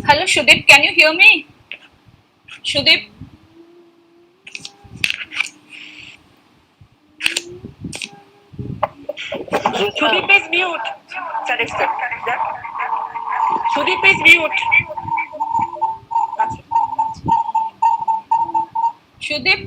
Hello, Shudip. Can you hear me? Shudip? Shudip is mute. Correct, sir. Shudip is mute. Shudip?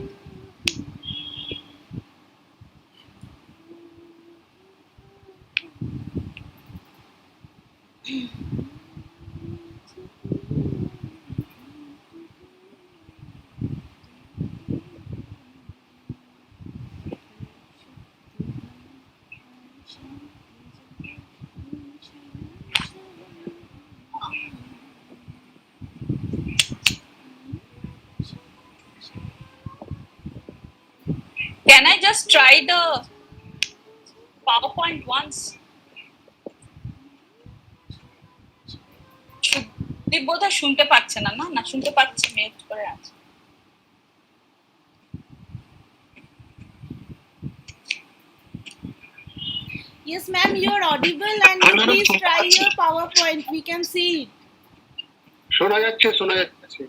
Can I just try the PowerPoint once? Sudip বোধহয় শুনতে পাচ্ছে না, না শুনতে পাচ্ছে, mute করে আছে। Yes, ma'am, you're audible and please try your PowerPoint. We can see it. শোনা যাচ্ছে।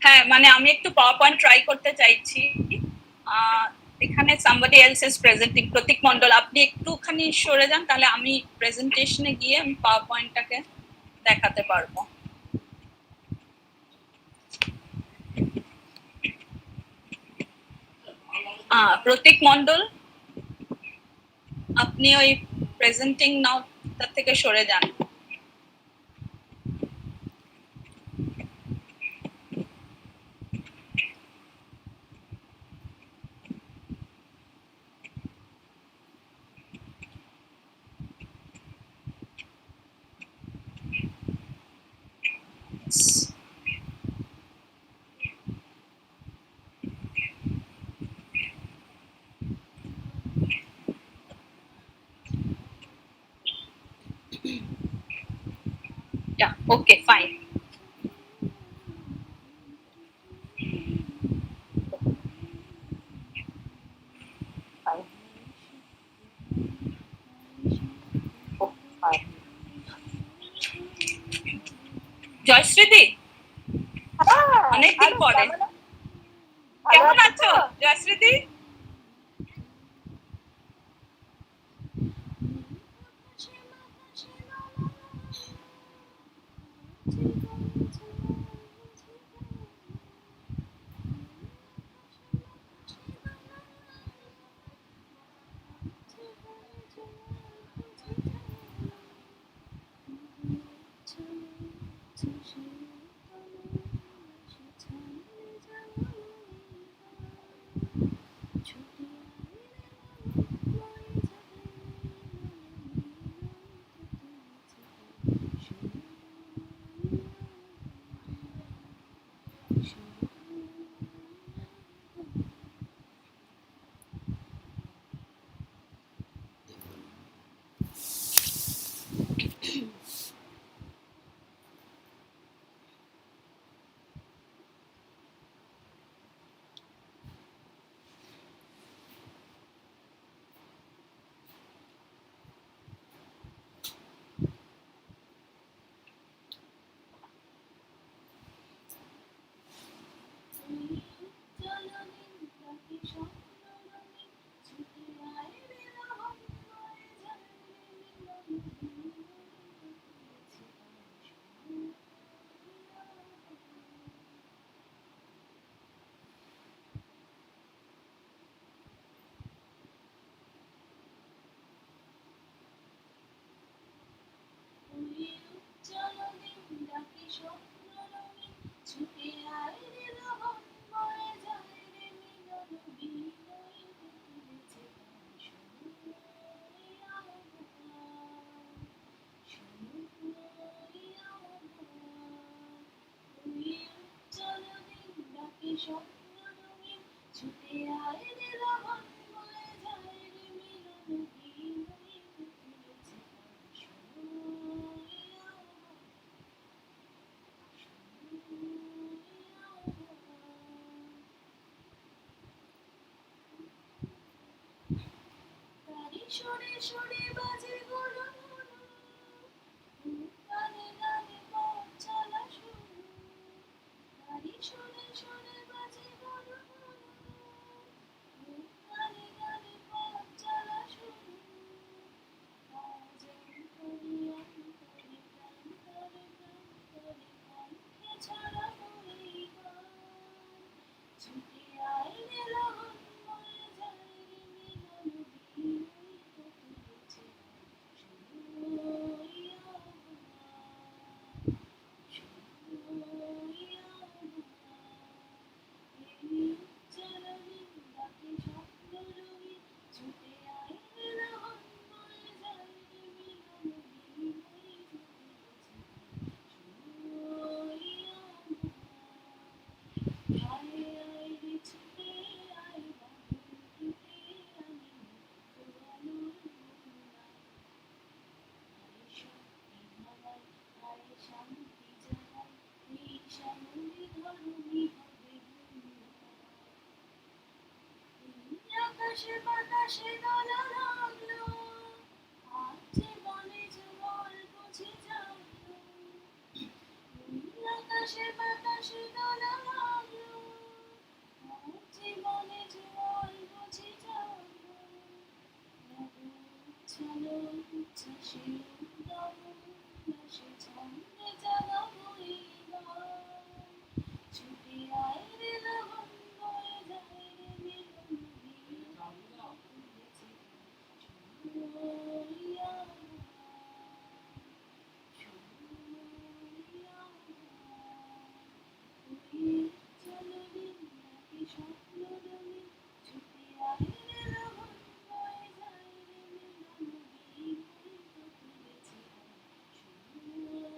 হ্যাঁ, মানে আমি একটু PowerPoint ট্রাই করতে চাইছি। এখানে somebody else is presenting, প্রতীক মণ্ডল, আপনি একটুখানি সরে যান, তাহলে আমি প্রেজেন্টেশনে গিয়ে আমি PowerPointটাকে দেখাতে পারবো। প্রতীক মণ্ডল, আপনি ওই প্রেজেন্টিং নাও তার থেকে সরে যান। Yeah, okay, fine. জয়শ্রীদি, অনেকদিন পরে, কেমন আছো জয়শ্রীদি? সরে সরে বাজে গরু গানে গানে পথ চলা শুরু গাড়ি সরে সরে বাজে গরু গানে গানে পথ চলা শুরু আজের করি অন্তরে প্রান্তরে প্রান্তরে কণ্ঠে ছড়া বই গান ছুটে আয় রে লহন বয়ে যায় রে মিলন বিনয় কত গেছে শুইয়া শুইয়া এই উজ্জ্বলনীল ডাকে স্বপ্ন রঙিন ছুটে আয় রে লহন বয়ে যায় রে মিলন বিনয় কত গেছে শুইয়া আয় আয় রে ছুটে আয় বাঁধন টুটে আমি মুক্ত আলোর বন্যায় আয় শক্তি ধারায় আয় শান্তি জাগায় এই শ্যামলে ধরণী হবে ধন্য আকাশে বাতাসে দোলা লাগলো আজ যে বনে জল বুঝে জাগলো আকাশে বাতাসে দোলা লাগলো আজ যে বনে জল বুঝে জাগলো উচ্ছলো উচ্ছ্বাসে উদ্যম উল্লাসে ছন্দে জাগাবো এই গান ছুটে আয় রে লহন বয়ে যায় রে মিলন বিনয় কত গেছে শুইয়া শুইয়া ওই উজ্জ্বলনীল ডাকে স্বপ্ন রঙিন ছুটে আয় রে লহন বয়ে যায় রে মিলন বিনয় কত গেছে শুইয়া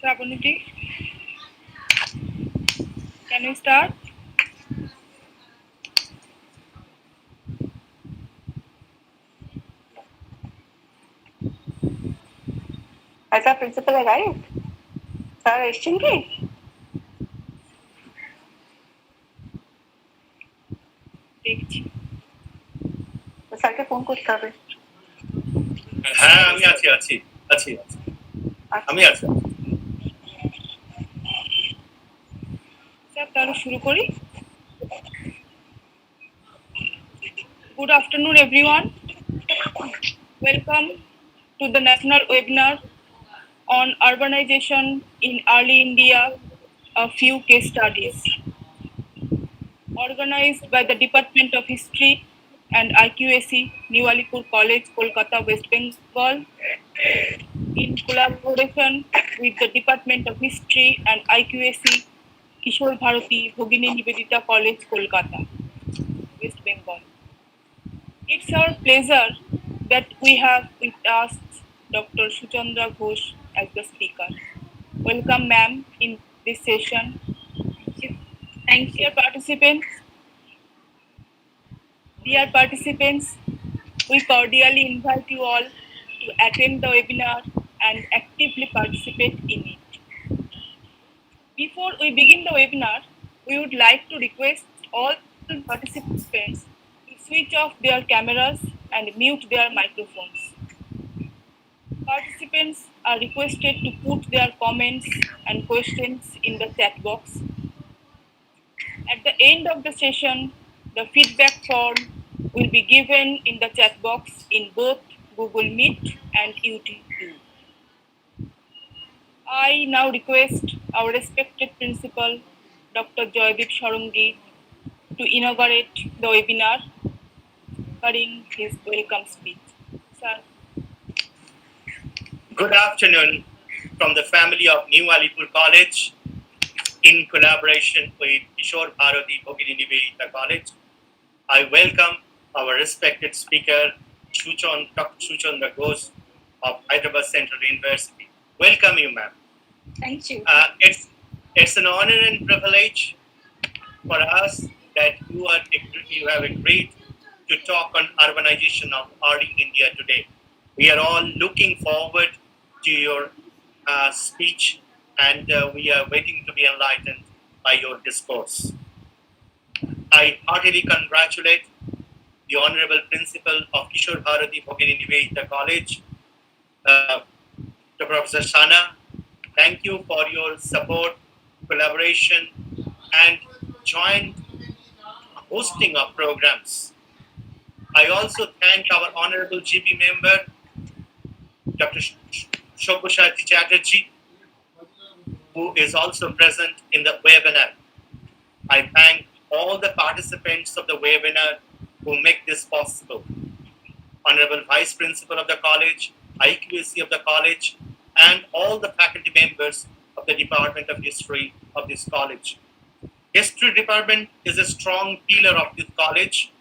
Shravaniti, can we start? Has our principal arrived? Sir এসছেন কি? দেখছি। স্যারকে ফোন করতে হবে। হ্যাঁ আমি আছি আছি আছি আমি আছি। স্যার তাহলে শুরু করি। Good afternoon, everyone. Welcome to the national webinar on urbanization in early India, a few case studies. Organized by the Department of History and IQAC, New Alipur College, Kolkata, West Bengal, in collaboration with the Department of History and IQAC, Kishore Bharati, Bhogini Nivedita College, Kolkata, West Bengal. It's our pleasure that we have with us Dr. Suchandra Ghosh as the speaker. Welcome, ma'am, in this session. Thank you, dear participants. We cordially invite you all to attend the webinar and actively participate in it. Before we begin the webinar, we would like to request all participants to switch off their cameras and mute their microphones. Participants are requested to put their comments and questions in the chat box. At the end of the session, the feedback form will be given in the chat box in both Google Meet and YouTube. I now request our respected principal, Dr. Joydeep Sharangi, to inaugurate the webinar, during his welcome speech. Sir. Good afternoon from the family of New Alipur College in collaboration with Kishore Bharati Bhogini Nivedita College. I welcome our respected speaker, Dr. Suchandra Ghosh of Hyderabad Central University. Welcome you, ma'am. Thank you. It's an honor and privilege for us that you have agreed to talk on urbanization of early India today. We are all looking forward to your speech, and we are waiting to be enlightened by your discourse. I heartily congratulate the Honorable Principal of Kishore Bharati Bhogini Nivedita College, to Professor Shana. Thank you for your support, collaboration, and joint hosting of programs. I also thank our Honorable GP member, Dr. Shokushati Chatterjee, who is also present in the webinar. I thank all the participants of the webinar who make this possible. Honorable Vice Principal of the College, IQAC of the College, and all the faculty members of the Department of History of this college. History department is a strong pillar of this college,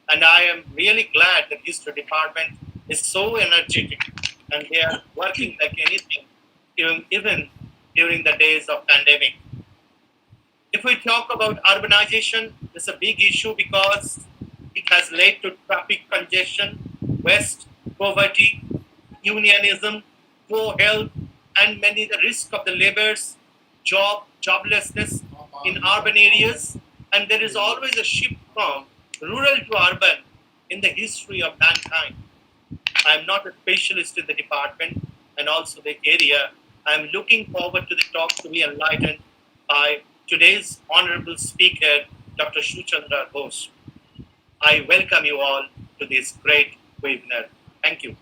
and I am really glad that History department is so energetic and they are working like anything, even during the days of pandemic. If we talk about urbanization, it's a big issue because it has led to traffic congestion, waste, poverty, unionism, poor health, and many the risk of the laborers, joblessness in urban areas, and there is always a shift from rural to urban in the history of mankind. I am not a specialist in the department and also the area. I am looking forward to the talk to be enlightened by today's honorable speaker, Dr. Suchandra Ghosh. I welcome you all to this great webinar. Thank you.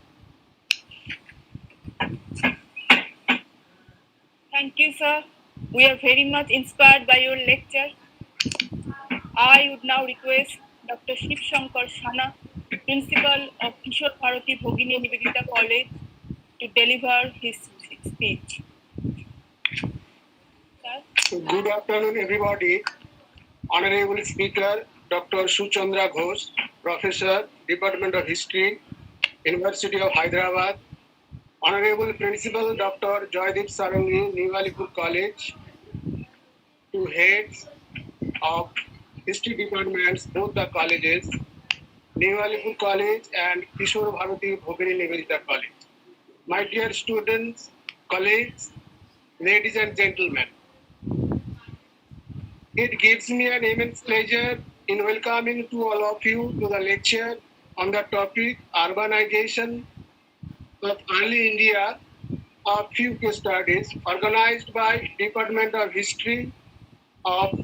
Thank you, sir. We are very much inspired by your lecture. I would now request Dr. Shiv Shankar Shana, Principal of Kishore Bharati Bhogini Nivedita College, to deliver his speech. Sir? Good afternoon, everybody. Honorable Speaker, Dr. Suchandra Ghosh, Professor, Department of History, University of Hyderabad. Honorable Principal Dr. Joydeep Sarangi, New Alipur College, to heads of history departments, both the colleges, New Alipur College and Kishore Bharati Bhogini Nivedita College. My dear students, colleagues, ladies and gentlemen, it gives me an immense pleasure in welcoming to all of you to the lecture on the topic Urbanization of Early India, a few case studies organized by Department of History of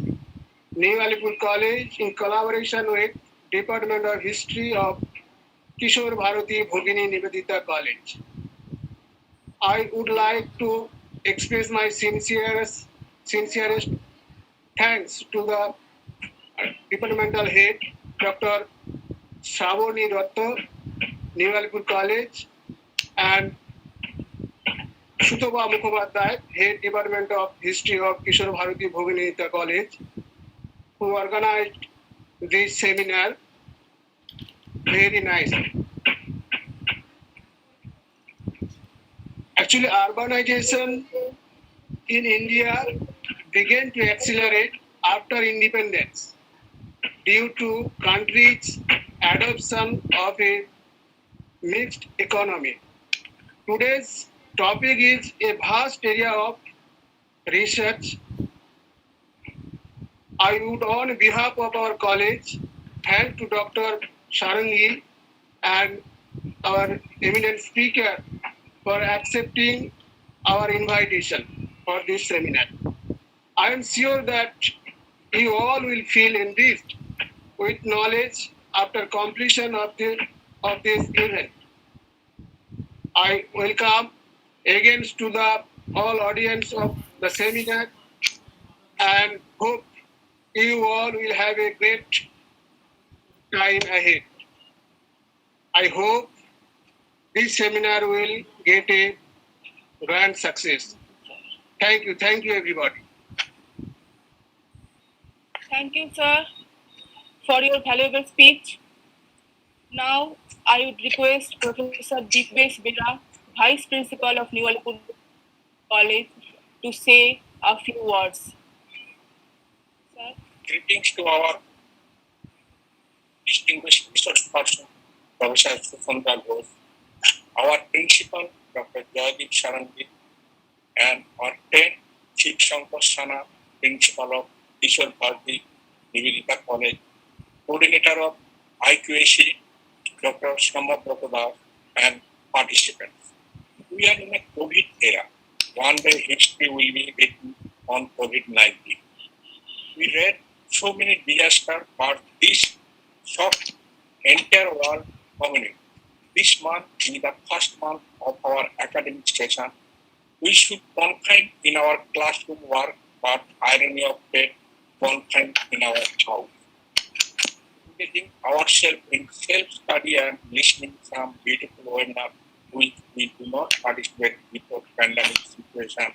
New Alipur College in collaboration with Department of History of Kishore Bharati Bhogini Nivedita College. I would like to express my sincerest thanks to the departmental head, Dr. Shavoni Datta, New Alipur College, and Shutoba Mukhopadhyay, Head Department of History of Kishore Bharati Bhoginita College, who organized this seminar. Very nice. Actually, urbanization in India began to accelerate after independence due to country's adoption of a mixed economy. Today's topic is a vast area of research. I would, on behalf of our college, thank to Dr. Sarangi and our eminent speaker for accepting our invitation for this seminar. I am sure that you all will feel enriched with knowledge after completion of this event. I welcome again to the all audience of the seminar and hope you all will have a great time ahead. I hope this seminar will get a grand success. Thank you everybody. Thank you, sir, for your valuable speech. Now, I would request Professor Dikbesh Bera, Vice Principal of New Alipur College, to say a few words. Sir. Greetings to our distinguished research person, Professor Suchandra Ghosh, our principal, Dr. Joydeep Sarangi, and our 10th Chief Shankar Principal of Kishore Bharati Nivedita College, Coordinator of IQAC, Dr. Sambhav Das, and participants. We are in a COVID era. One day history will be written on COVID-19. We read so many disasters, but this shocked entire world community. This month is the first month of our academic session. We should confine in our classroom work, but irony of fate, confine in our house. Engaging ourselves in self-study and listening some beautiful webinar which we do not participate before pandemic situation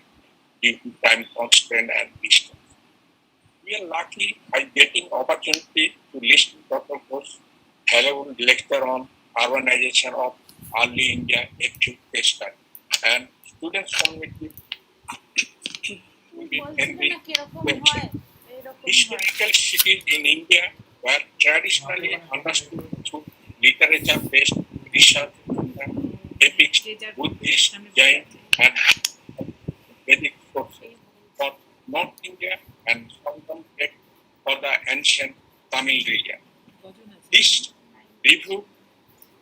due to time constraint and distance. We are lucky by getting opportunity to listen to Dr. Ghosh's valuable lecture on urbanization of early India active case study. And students community will be enriched question. Historical cities in India were traditionally understood through literature-based research, epics, Buddhist, Jain, and Vedic sources for North India and Southern text for the ancient Tamil region. This review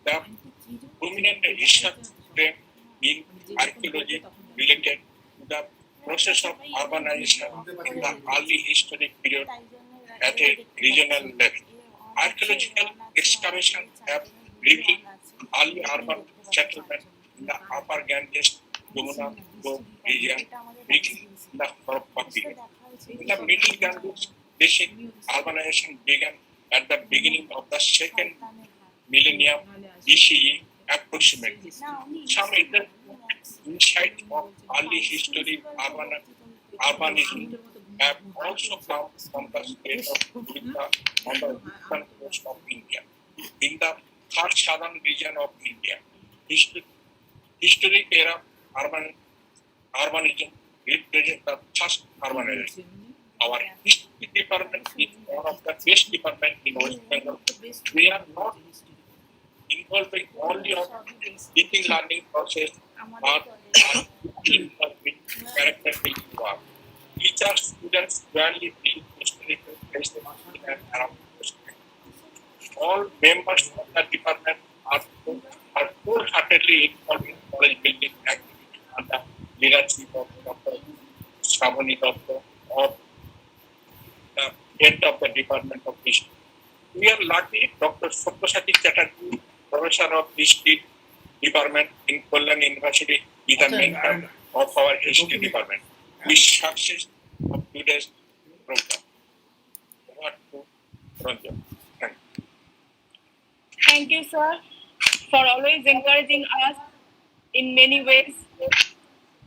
the prominent research trend in archaeology related to the process of urbanization in the early historic period at a regional level. Archaeological excavations have revealed early urban settlement in the upper Ganges Yamuna region, beginning in the Harappa period. In the middle Ganges basin, urbanization began at the beginning of the second millennium BCE approximately. Some insight of early history urbanism have also come from the state of Odisha on the eastern coast of India. In the third southern region of India, Historic era urbanism represents the first urbanization. Our history department is one of the best departments in West Bengal. We are not involved only on teaching learning process, but are in character building work. Teachers, students rarely feel historical places in and around the state. All members of the department are wholeheartedly involved in college building activities under leadership of Dr. Sravani Dutta, or the head of the Department of History. We are lucky Dr. Satyasati Chatterjee, Professor of History Department in Kollam University, is the mentor of our History Department. We success of today's program. Over to Ranjan. Thank you. Thank you, sir, for always encouraging us in many ways.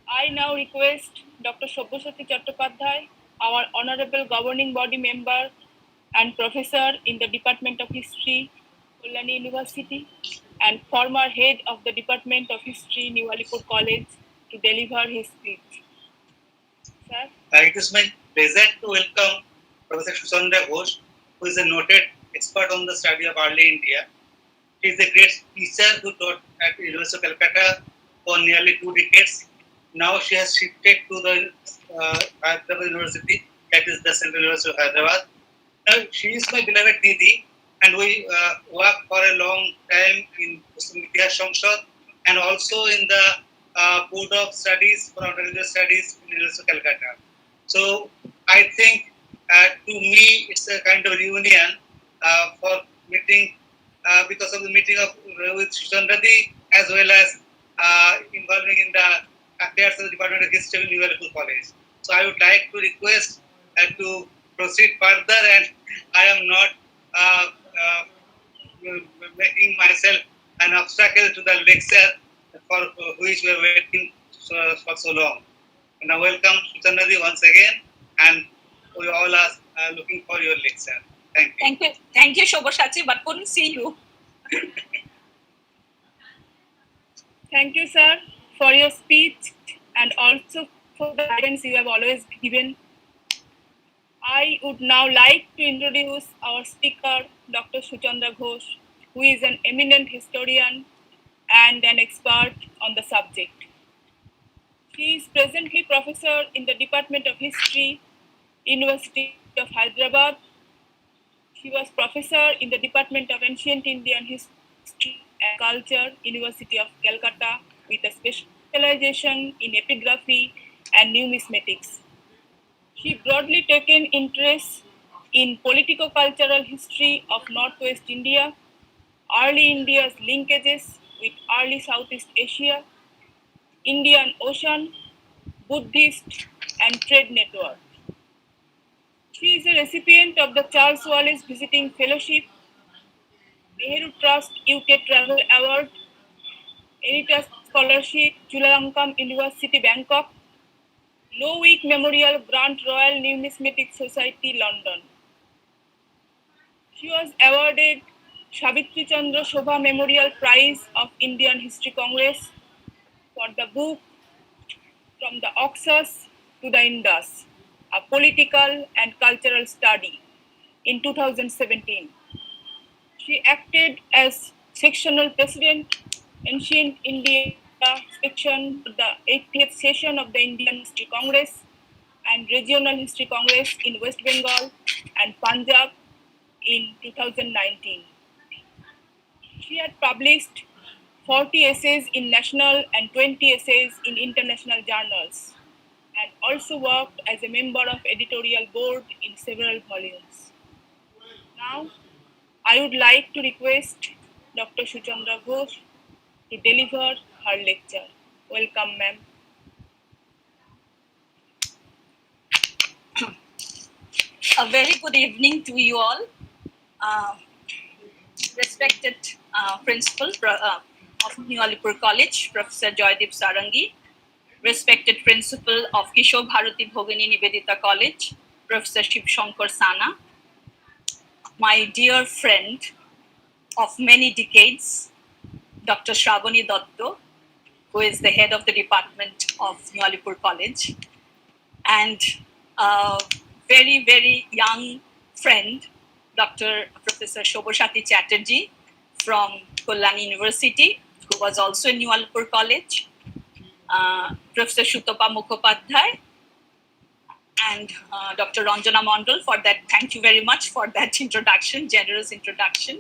I now request Dr. Shobbasati Chattopadhyay, our Honorable Governing Body Member and Professor in the Department of History, Kalyani University, and former Head of the Department of History, New Alipur College, to deliver his speech. Sir? It is my pleasure to welcome Professor Suchandra Ghosh, who is a noted expert on the study of early India. She is a great teacher who taught at University of Calcutta for nearly 2 decades. Now she has shifted to the Hyderabad University, that is the Central University of Hyderabad. Now she is my beloved Didi, and we worked for a long time in Itihas Samsad and also in the Board of Studies for Undergraduate Studies in University of Calcutta. So I think to me it's a kind of reunion for meeting because of the meeting of with Suchandra as well as involving in the affairs of the Department of History in New Alipur College. So I would like to request to proceed further, and I am not making myself an obstacle to the lecture for which we are waiting for so long. And I welcome Suchandra once again, and we all are looking for your lecture. Thank you. Thank you, Shobbasati, but couldn't see you. Thank you, sir, for your speech and also for the guidance you have always given. I would now like to introduce our speaker, Dr. Suchandra Ghosh, who is an eminent historian and an expert on the subject. She is presently professor in the Department of History, University of Hyderabad. She was professor in the Department of Ancient Indian History and Culture, University of Calcutta, with a specialization in epigraphy and numismatics. She broadly taken interest in politico-cultural history of Northwest India, early India's linkages with early Southeast Asia, Indian Ocean, Buddhist and trade network. She is a recipient of the Charles Wallace Visiting Fellowship, Nehru Trust UK Travel Award, Emeritus Scholarship, Chulalongkorn University, Bangkok, Lowick Memorial Grant, Royal Numismatic Society, London. She was awarded Savitri Chandra Shobha Memorial Prize of Indian History Congress for the book From the Oxus to the Indus, a political and cultural study in 2017. She acted as sectional president, Ancient India section, the 80th session of the Indian History Congress and Regional History Congress in West Bengal and Punjab in 2019. She had published 40 essays in national and 20 essays in international journals, and also worked as a member of editorial board in several volumes. Now, I would like to request Dr. Suchandra Ghosh to deliver her lecture. Welcome, ma'am. A very good evening to you all. Respected Principal of New Alipur College, Professor Joydeep Sarangi, respected Principal of Kishore Bharati Bhogini Nivedita College, Professor Shiv Shankar Sana, my dear friend of many decades, Dr. Shravani Dutta, who is the head of the department of New Alipur College, and a very, very young friend, Dr. Professor Shobhashati Chatterjee from Kalyani University, who was also in New Alipur College, Professor Shutopa Mukhopadhyay, and Dr. Ranjana Mondal for that. Thank you very much for that introduction, generous introduction.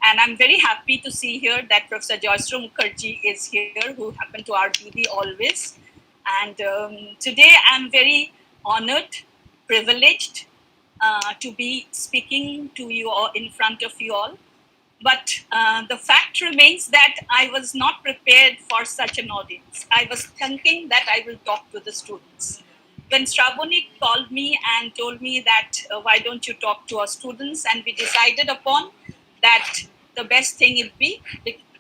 And I'm very happy to see here that Professor Joyasra Mukherjee is here, who happened to our BD always. And today I'm very honored, privileged to be speaking to you all in front of you all. But the fact remains that I was not prepared for such an audience. I was thinking that I will talk to the students. When Shravani called me and told me that why don't you talk to our students, and we decided upon that the best thing would be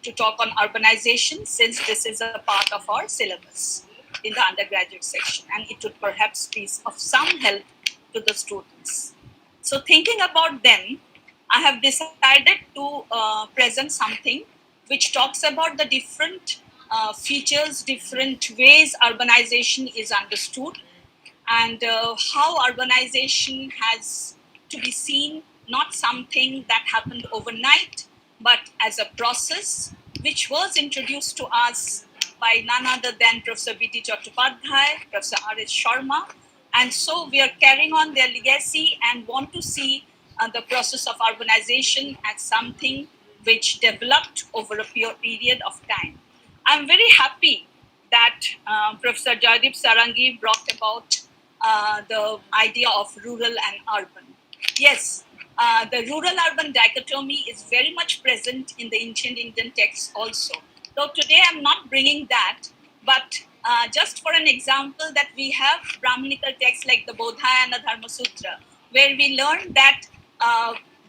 to talk on urbanization, since this is a part of our syllabus in the undergraduate section, and it would perhaps be of some help to the students. So thinking about them, I have decided to present something which talks about the different features, different ways urbanization is understood, and how urbanization has to be seen not something that happened overnight, but as a process which was introduced to us by none other than Professor B.T. Chattopadhyay, Professor R.S. Sharma. And so we are carrying on their legacy and want to see the process of urbanization as something which developed over a period of time. I'm very happy that Professor Jaydeep Sarangi brought about the idea of rural and urban. Yes, the rural-urban dichotomy is very much present in the ancient Indian texts also. So today I'm not bringing that, but just for an example, that we have Brahmanical texts like the Bodhayana Dharma Sutra, where we learn that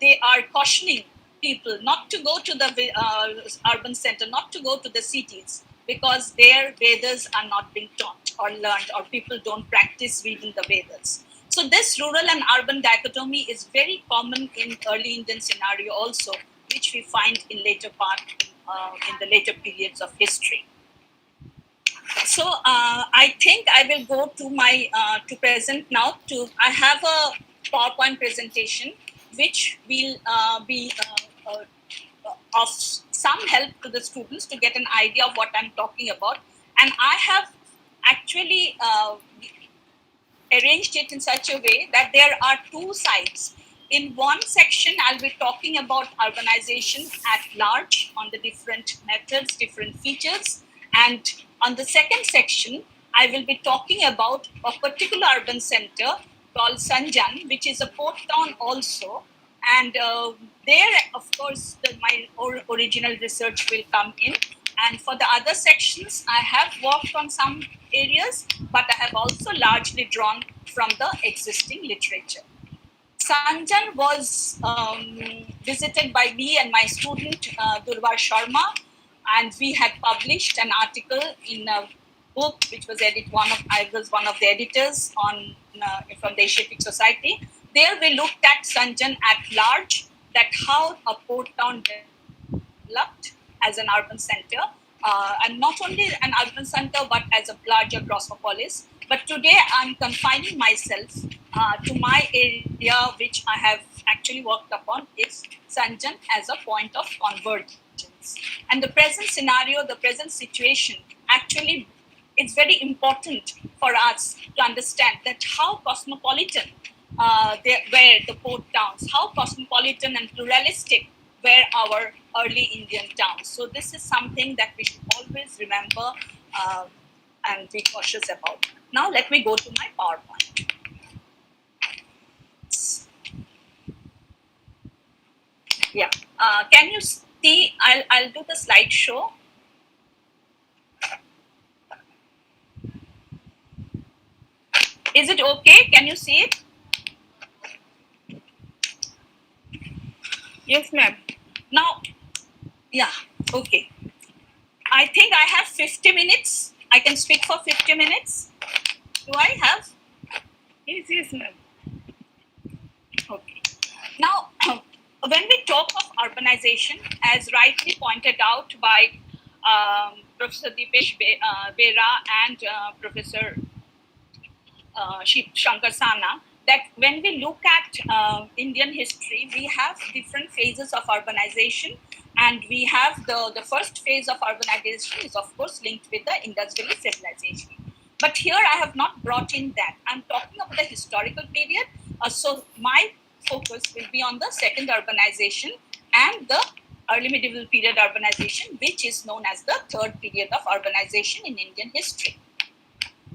they are cautioning people not to go to the urban center, not to go to the cities, because their Vedas are not being taught or learned, or people don't practice reading the Vedas. So this rural and urban dichotomy is very common in early Indian scenario also, which we find in later part, in the later periods of history. So I think I will go to my to present now. I have a PowerPoint presentation which will be of some help to the students to get an idea of what I'm talking about. And I have actually arranged it in such a way that there are two sides. In one section, I'll be talking about urbanization at large on the different methods, different features. And on the second section, I will be talking about a particular urban center called Sanjan, which is a port town also. And there, of course, my original research will come in. And for the other sections, I have worked on some areas, but I have also largely drawn from the existing literature. Sanjan was visited by me and my student Durvar Sharma, and we had published an article in a book which was I was one of the editors on from the Asiatic Society. There we looked at Sanjan at large, that how a port town developed as an urban center, and not only an urban center but as a larger cosmopolis. But today I'm confining myself to my area, which I have actually worked upon, is Sanjan as a point of convergence. And the present scenario, the present situation, actually it's very important for us to understand that how cosmopolitan were the port towns, how cosmopolitan and pluralistic were our early Indian towns. So this is something that we should always remember and be cautious about. Now let me go to my PowerPoint. Yeah, can you see? I'll do the slideshow. Is it okay? Can you see it? Yes, ma'am. Now, yeah, okay. I think I have 50 minutes. I can speak for 50 minutes. Do I have? Yes, ma'am. Okay. Now, when we talk of urbanization, as rightly pointed out by Professor Dipesh Bera and Professor Shankar Sana, that when we look at Indian history, we have different phases of urbanization, and we have the first phase of urbanization is of course linked with the industrial civilization. But here I have not brought in that. I'm talking about the historical period. So my focus will be on the second urbanization and the early medieval period urbanization, which is known as the third period of urbanization in Indian history.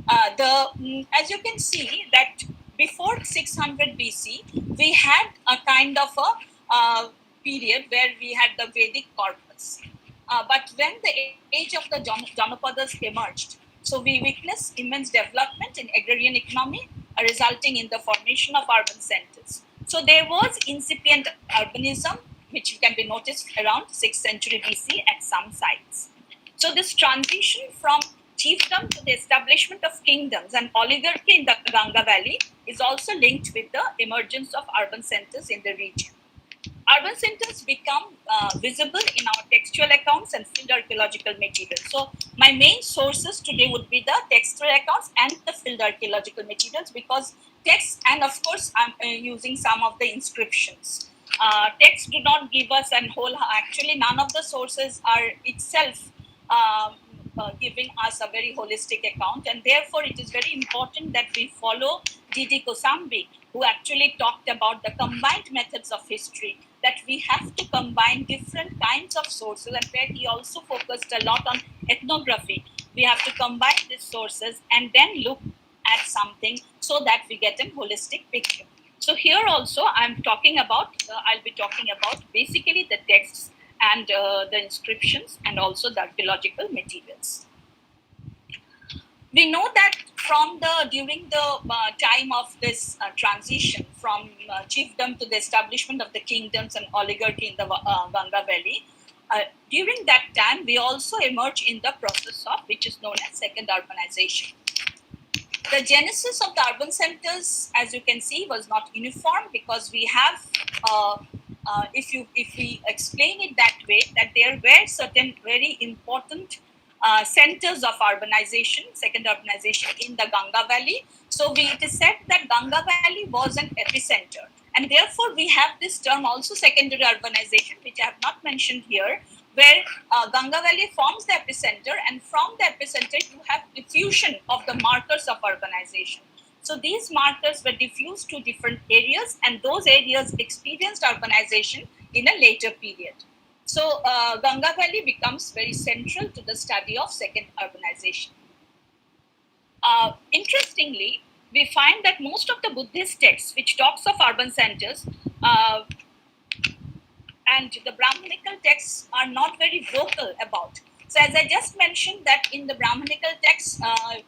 As you can see that before 600 BC, we had a kind of a period where we had the Vedic corpus. But when the age of the Janapadas emerged, so we witnessed immense development in agrarian economy, resulting in the formation of urban centers. So there was incipient urbanism, which can be noticed around 6th century BC at some sites. So this transition from chiefdom to the establishment of kingdoms and oligarchy in the Ganga Valley is also linked with the emergence of urban centers in the region. Urban centers become visible in our textual accounts and field archaeological materials. So my main sources today would be the textual accounts and the field archaeological materials, because texts, and of course I'm using some of the inscriptions. Texts do not give us an whole, actually none of the sources are itself giving us a very holistic account, and therefore it is very important that we follow D.D. Kosambi, who actually talked about the combined methods of history, that we have to combine different kinds of sources, and where he also focused a lot on ethnography. We have to combine these sources and then look at something so that we get a holistic picture. So here also I'll be talking about basically the texts and the inscriptions and also the archaeological materials. We know that during the time of this transition from chiefdom to the establishment of the kingdoms and oligarchy in the Ganga Valley, during that time we also emerge in the process of which is known as second urbanization. The genesis of the urban centers, as you can see, was not uniform, because we have if we explain it that way, that there were certain very important centers of urbanization, second urbanization in the Ganga Valley. So it is said that Ganga Valley was an epicenter, and therefore we have this term also secondary urbanization, which I have not mentioned here, where Ganga Valley forms the epicenter, and from the epicenter you have diffusion of the markers of urbanization. So these markers were diffused to different areas, and those areas experienced urbanization in a later period. So Ganga Valley becomes very central to the study of second urbanization. Interestingly, we find that most of the Buddhist texts which talks of urban centers and the Brahmanical texts are not very vocal about. So as I just mentioned that in the Brahmanical texts,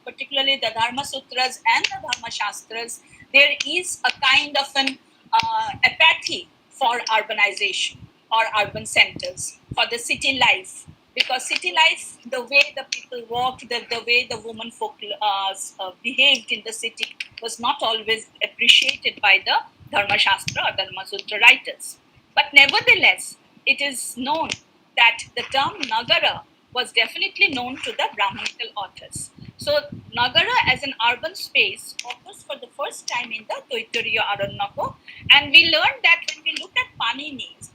particularly the Dharma Sutras and the Dharma Shastras, there is a kind of an apathy for urbanization or urban centers, for the city life. Because city life, the way the people walked, the way the women folk behaved in the city was not always appreciated by the Dharma Shastra or Dharma Sutra writers. But nevertheless, it is known that the term Nagara was definitely known to the Brahmanical authors. So Nagara as an urban space occurs for the first time in the Taittiriya Aranyaka, and we learned that when we look at Panini's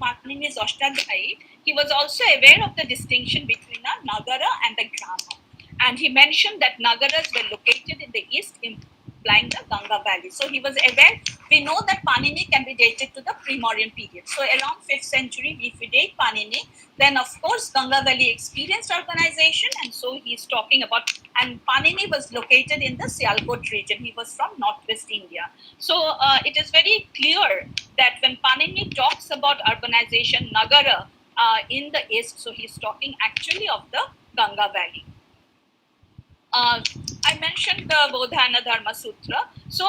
Ashtadhyayi, he was also aware of the distinction between a Nagara and a Grama. And he mentioned that Nagaras were located in the east, implying the Ganga Valley. So he was aware. We know that Panini can be dated to the pre-Mauryan period. So around 5th century, if we date Panini, then of course Ganga Valley experienced urbanization, and so he's talking about, and Panini was located in the Sialkot region. He was from northwest India. So it is very clear that when Panini talks about urbanization, Nagara in the east, so he's talking actually of the Ganga Valley. I mentioned the Bodhana Dharma Sutra. So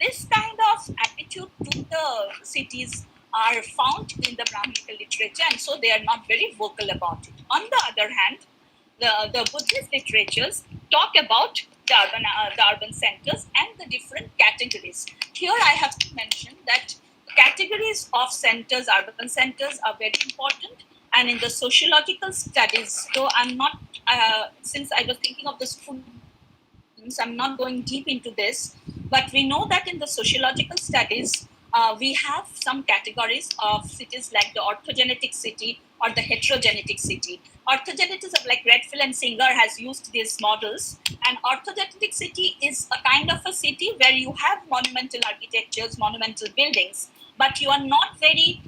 this kind of attitude to the cities are found in the Brahmanical literature, and so they are not very vocal about it. On the other hand, the Buddhist literatures talk about the urban centers and the different categories. Here I have to mention that categories of centers, urban centers, are very important. And in the sociological studies, though I since I was thinking of the students, I'm not going deep into this, but we know that in the sociological studies, we have some categories of cities like the orthogenetic city or the heterogenetic city. Orthogenetic of like Redfield and Singer has used these models, and orthogenetic city is a kind of a city where you have monumental architectures, monumental buildings, but you are not very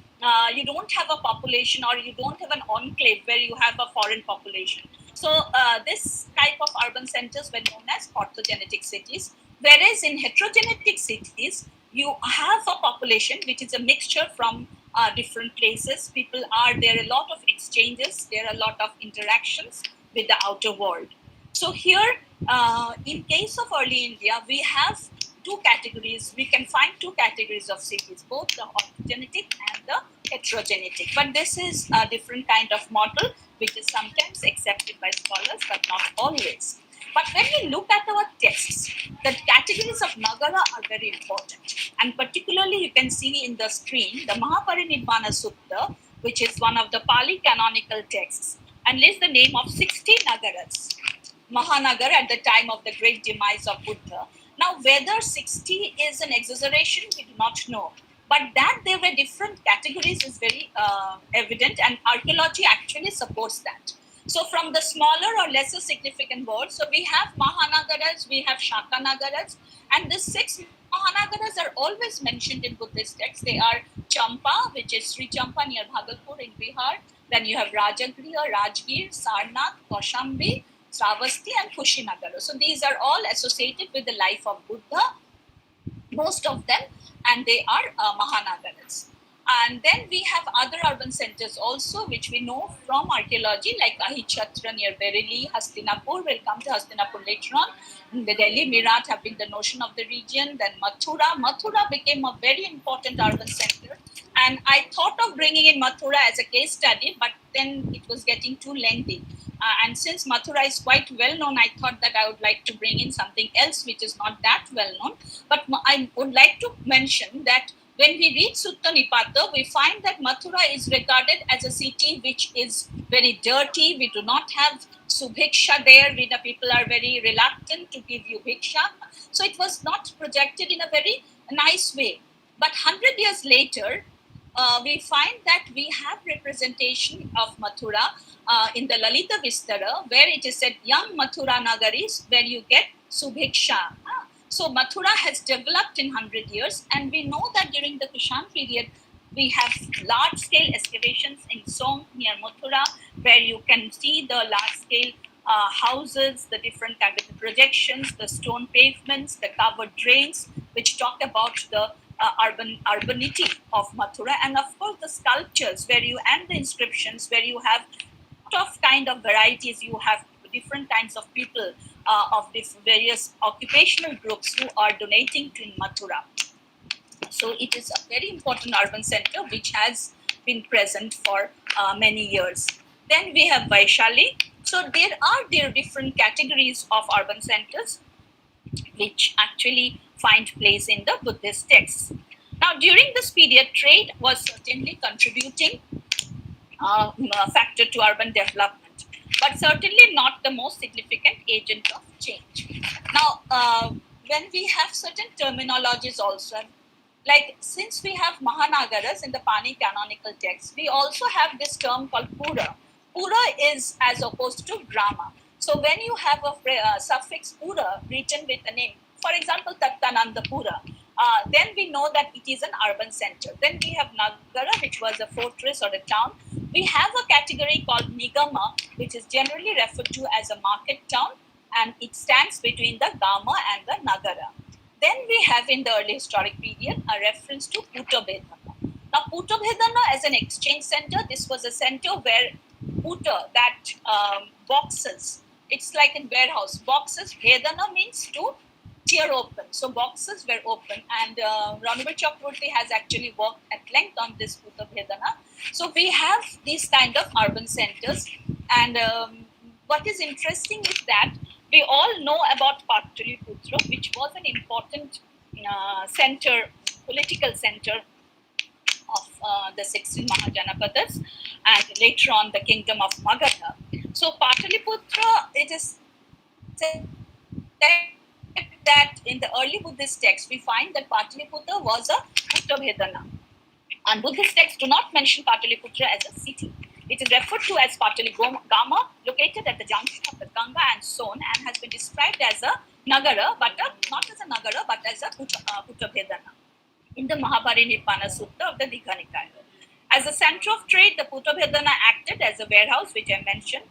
you don't have a population, or you don't have an enclave where you have a foreign population. So this type of urban centers were known as orthogenetic cities, whereas in heterogenetic cities, you have a population which is a mixture from different places. People are there, a lot of exchanges, there are a lot of interactions with the outer world. So here, in case of early India, we have two categories. We can find two categories of cities, both the orthogenetic and the heterogenetic. But this is a different kind of model, which is sometimes accepted by scholars, but not always. But when we look at our texts, the categories of Nagara are very important. And particularly, you can see in the screen the Mahaparinirvana Sutta, which is one of the Pali canonical texts, and lists the name of 60 Nagaras, Mahanagar at the time of the great demise of Buddha. Now, whether 60 is an exaggeration, we do not know. But that there were different categories is very evident, and archaeology actually supports that. So, from the smaller or lesser significant words, so we have Mahanagaras, we have Shakanagaras, and the 6 Mahanagaras are always mentioned in Buddhist texts. They are Champa, which is Sri Champa near Bhagalpur in Bihar. Then you have Rajagriha, Rajgir, Sarnath, Kaushambi, Sravasti, and Kushinagara. So these are all associated with the life of Buddha, most of them, and they are Mahanagaras. And then we have other urban centers also, which we know from archaeology, like Ahichatra near Bareilly, Hastinapur. We'll come to Hastinapur later on. The Delhi, Meerut have been the notion of the region. Then Mathura. Mathura became a very important urban center. And I thought of bringing in Mathura as a case study, but then it was getting too lengthy. And since Mathura is quite well known, I thought that I would like to bring in something else which is not that well known. But I would like to mention that when we read Sutta Nipata, we find that Mathura is regarded as a city which is very dirty. We do not have subhiksha there. The people are very reluctant to give you bhiksha. So it was not projected in a very nice way. But 100 years later, we find that we have representation of Mathura in the Lalita Vistara, where it is said, young Mathura Nagaris, where you get subhiksha. So Mathura has developed in 100 years, and we know that during the Kushan period, we have large-scale excavations in Song near Mathura, where you can see the large-scale houses, the different kind of projections, the stone pavements, the covered drains, which talk about the urbanity of Mathura, and of course the sculptures and the inscriptions, where you have of kind of varieties. You have different kinds of people of various occupational groups who are donating to Mathura. So it is a very important urban center which has been present for many years. Then we have Vaishali. So there are different categories of urban centers which actually find place in the Buddhist texts. Now, during this period, trade was certainly contributing factor to urban development, but certainly not the most significant agent of change. Now, when we have certain terminologies also, like since we have Mahanagaras in the Pani canonical text, we also have this term called Pura. Pura is as opposed to Grama. So when you have a suffix Pura written with a name, for example, Tattanandapura, then we know that it is an urban center. Then we have Nagara, which was a fortress or a town. We have a category called Nigama, which is generally referred to as a market town, and it stands between the Gama and the Nagara. Then we have in the early historic period a reference to Putabhedana. Now, Putabhedana as an exchange center, this was a center where Puta, that boxes, it's like in warehouse, boxes, Bhedana means to tear open. So boxes were open, and Ranubir Chakraborty has actually worked at length on this Putabhedana. So we have these kind of urban centers, and what is interesting is that we all know about Pataliputra, which was an important center, political center of the 16 Mahajanapadas and later on the kingdom of Magadha. So Pataliputra, it is said that in the early Buddhist texts we find that Pataliputra was a Uttabhedana. And Buddhist texts do not mention Pataliputra as a city. It is referred to as Pataligama, located at the junction of the Ganga and Son, and has been described as a Nagara, but not as a Nagara, but as a Uttabhedana in the Mahabharinippana Sutta of the Digha Nikaya. As a center of trade, the Uttabhedana acted as a warehouse, which I mentioned.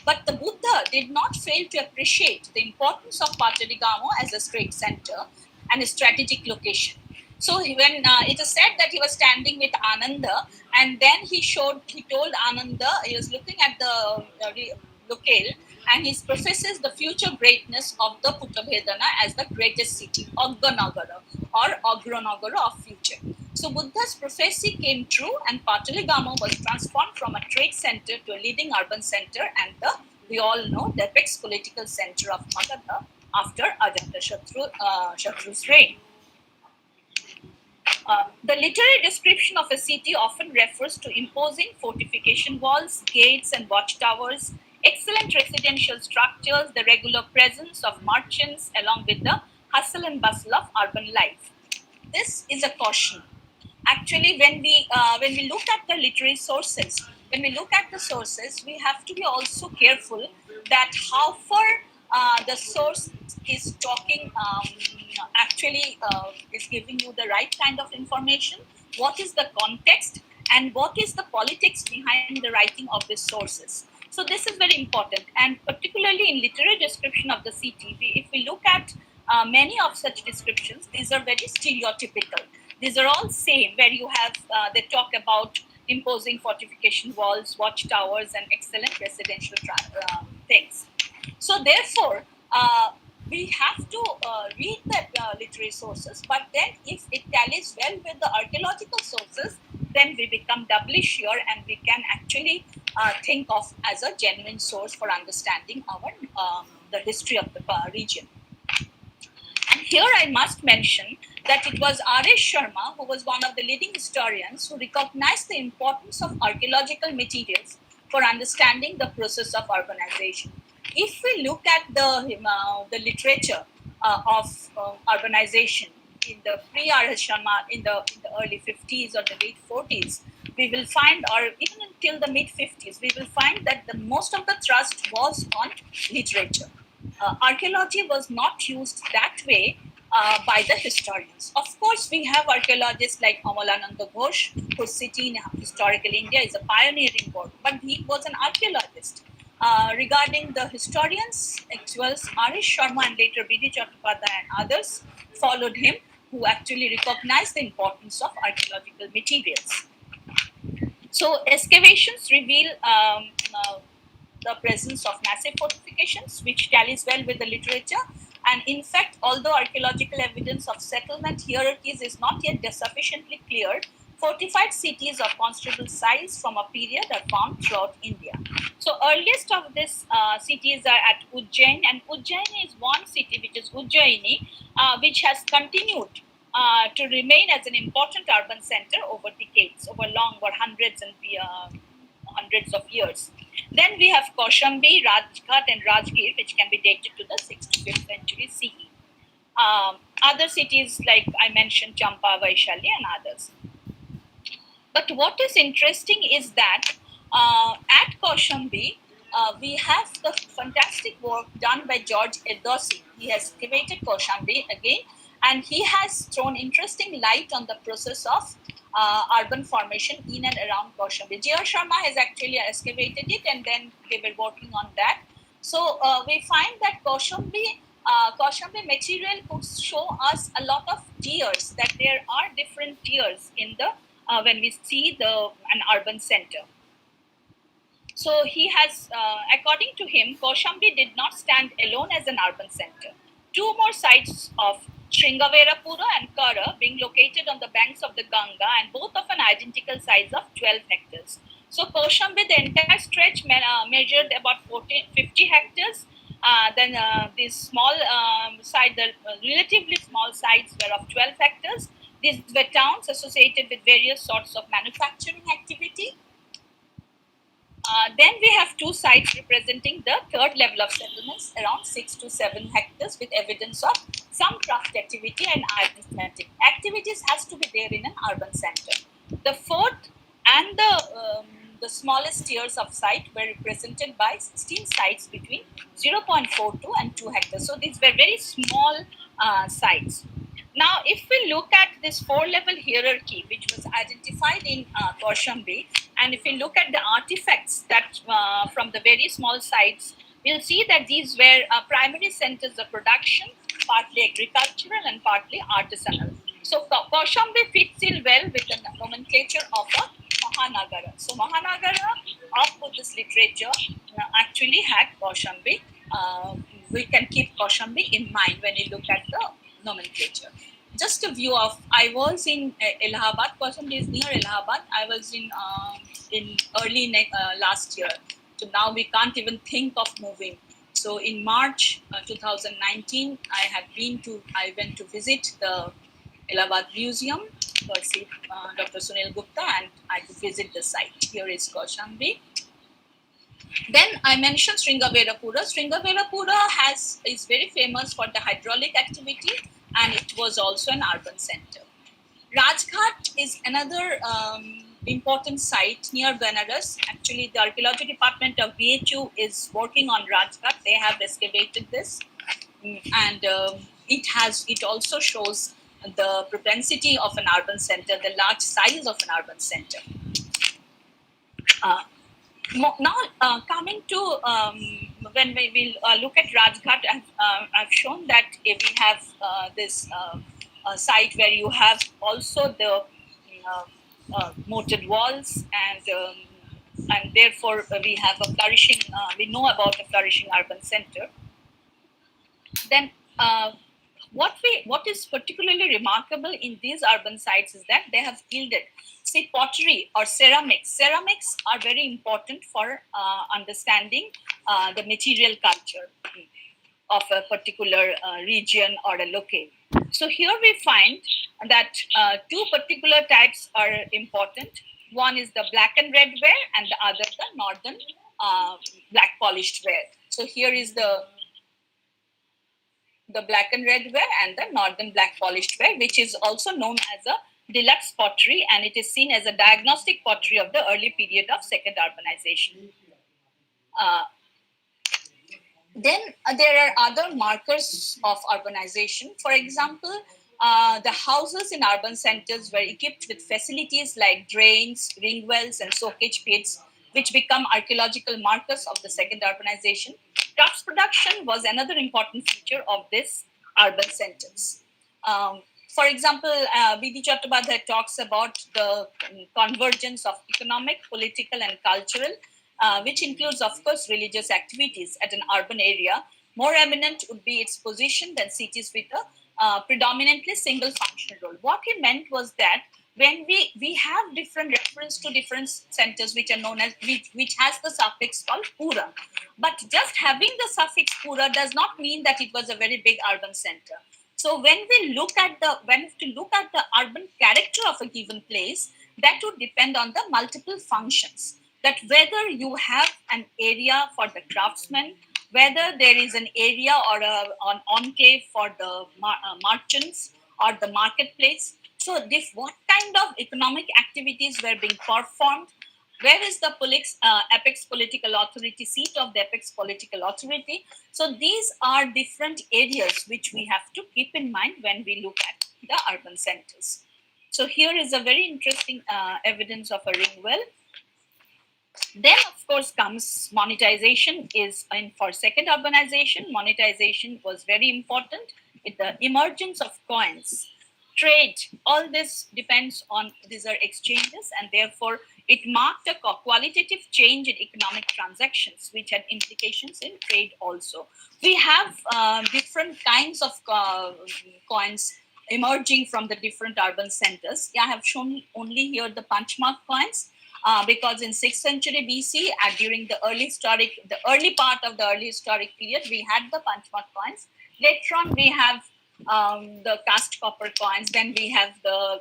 But the Buddha did not fail to appreciate the importance of Pataligama as a trade center and a strategic location. So when it is said that he was standing with Ananda, and then he told Ananda, he was looking at the locale, and he professes the future greatness of the Uttabhedana as the greatest city, Agganagara or Agranagara of future. So Buddha's prophecy came true, and Pataligama was transformed from a trade center to a leading urban center, and we all know the apex political center of Magadha after Ajatashatru's reign. The literary description of a city often refers to imposing fortification walls, gates, and watchtowers, excellent residential structures, the regular presence of merchants, along with the hustle and bustle of urban life. This is a caution. Actually, when we look at the literary sources, when we look at the sources, we have to be also careful that how far the source is talking actually is giving you the right kind of information, what is the context, and what is the politics behind the writing of these sources. So this is very important, and particularly in literary description of the city, if we look at many of such descriptions, these are very stereotypical. These are all same, where you have they talk about imposing fortification walls, watchtowers, and excellent residential things. So therefore, we have to read the literary sources, but then if it tallies well with the archaeological sources, then we become doubly sure, and we can actually think of as a genuine source for understanding our the history of the region. And here I must mention that it was R.S. Sharma, who was one of the leading historians, who recognized the importance of archaeological materials for understanding the process of urbanization. If we look at the literature of urbanization in the pre-R.S. Sharma, in the early 50s or the late 40s, we will find, or even until the mid 50s, we will find that the most of the thrust was on literature. Archaeology was not used that way by the historians. Of course, we have archaeologists like Amalananda Ghosh, whose city in historical India is a pioneering work, but he was an archaeologist. Regarding the historians, it was R.S. Sharma and later B.D. Chattopadhyay and others followed him, who actually recognized the importance of archaeological materials. So excavations reveal the presence of massive fortifications, which tallies well with the literature. And in fact, although archaeological evidence of settlement hierarchies is not yet sufficiently clear, fortified cities of considerable size from a period are found throughout India. So earliest of these cities are at Ujjain, and Ujjain is one city, which is Ujjaini, which has continued to remain as an important urban center over decades, over hundreds of years. Then we have Kaushambi, Rajghat, and Rajgir, which can be dated to the 6th to 5th century CE. Other cities like I mentioned, Champa, Vaishali, and others. But what is interesting is that at Kaushambi, we have the fantastic work done by George Edosi. He has excavated Kaushambi again, and he has thrown interesting light on the process of urban formation in and around Kaushambi. J.R. Sharma has actually excavated it, and then they were working on that. So we find that Kaushambi material could show us a lot of tiers, that there are different tiers in the when we see an urban center. So he has, according to him, Kaushambi did not stand alone as an urban center. Two more sites of Sringaverapura and Kara being located on the banks of the Ganga, and both of an identical size of 12 hectares. So Kaushambi, the entire stretch measured about 50 hectares. Then these small the relatively small sites were of 12 hectares. These were towns associated with various sorts of manufacturing activity. Then we have two sites representing the third level of settlements, around 6 to 7 hectares, with evidence of some craft activity and arithmetic activities has to be there in an urban center. The fourth and the smallest tiers of site were represented by 16 sites between 0.42 and 2 hectares. So these were very small sites. Now, if we look at this four-level hierarchy, which was identified in Kaushambi, and if we look at the artifacts that from the very small sites, we'll see that these were primary centers of production, partly agricultural and partly artisanal. So Kaushambi fits in well with the nomenclature of a Mahanagara. So Mahanagara of Buddhist literature actually had Kaushambi. We can keep Kaushambi in mind when you look at the nomenclature. Just a view of, I was in Allahabad. Kaushambi is near Allahabad. I was in early last year. So now we can't even think of moving. So in March 2019, I went to visit the Allahabad Museum, courtesy Dr. Sunil Gupta, and I could visit the site. Here is Kaushambi. Then I mentioned Sringaverapura. Sringaverapura is very famous for the hydraulic activity, and it was also an urban center. Rajghat is another important site near Benares. Actually, the archaeology department of BHU is working on Rajghat. They have excavated this, and it also shows the propensity of an urban center, the large size of an urban center. Now, coming to when we will look at Rajghat, I've shown that we have this site where you have also the moated walls, and therefore we have a flourishing. We know about a flourishing urban center. Then what is particularly remarkable in these urban sites is that they have yielded, say, pottery or ceramics. Ceramics are very important for understanding the material culture of a particular region or a locale. So here we find that two particular types are important. One is the black and red ware, and the other the northern black polished ware. So here is the black and red ware and the northern black polished ware, which is also known as a deluxe pottery, and it is seen as a diagnostic pottery of the early period of second urbanization. Then there are other markers of urbanization. For example, the houses in urban centers were equipped with facilities like drains, ring wells, and soakage pits, which become archaeological markers of the second urbanization. Crops production was another important feature of these urban centers. For example, B.D. Chattopadhyay talks about the convergence of economic, political, and cultural, which includes, of course, religious activities at an urban area. More eminent would be its position than cities with a predominantly single function role. What he meant was that when we have different reference to different centers which are known as, which has the suffix called pura, but just having the suffix pura does not mean that it was a very big urban center. So when we look at the urban character of a given place, that would depend on the multiple functions, that whether you have an area for the craftsmen, whether there is an area or an enclave for the merchants or the marketplace. So what kind of economic activities were being performed? Where is the apex political authority, seat of the apex political authority? So these are different areas which we have to keep in mind when we look at the urban centers. So here is a very interesting evidence of a ring well. Then, of course, comes monetization. For second urbanization, monetization was very important with the emergence of coins, trade. All this depends on, these are exchanges, and therefore it marked a qualitative change in economic transactions, which had implications in trade also. We have different kinds of coins emerging from the different urban centers. I have shown only here the punchmark coins. Because in 6th century BC, during the early part of the early historic period, we had the punchmark coins. Later on, we have the cast copper coins. Then we have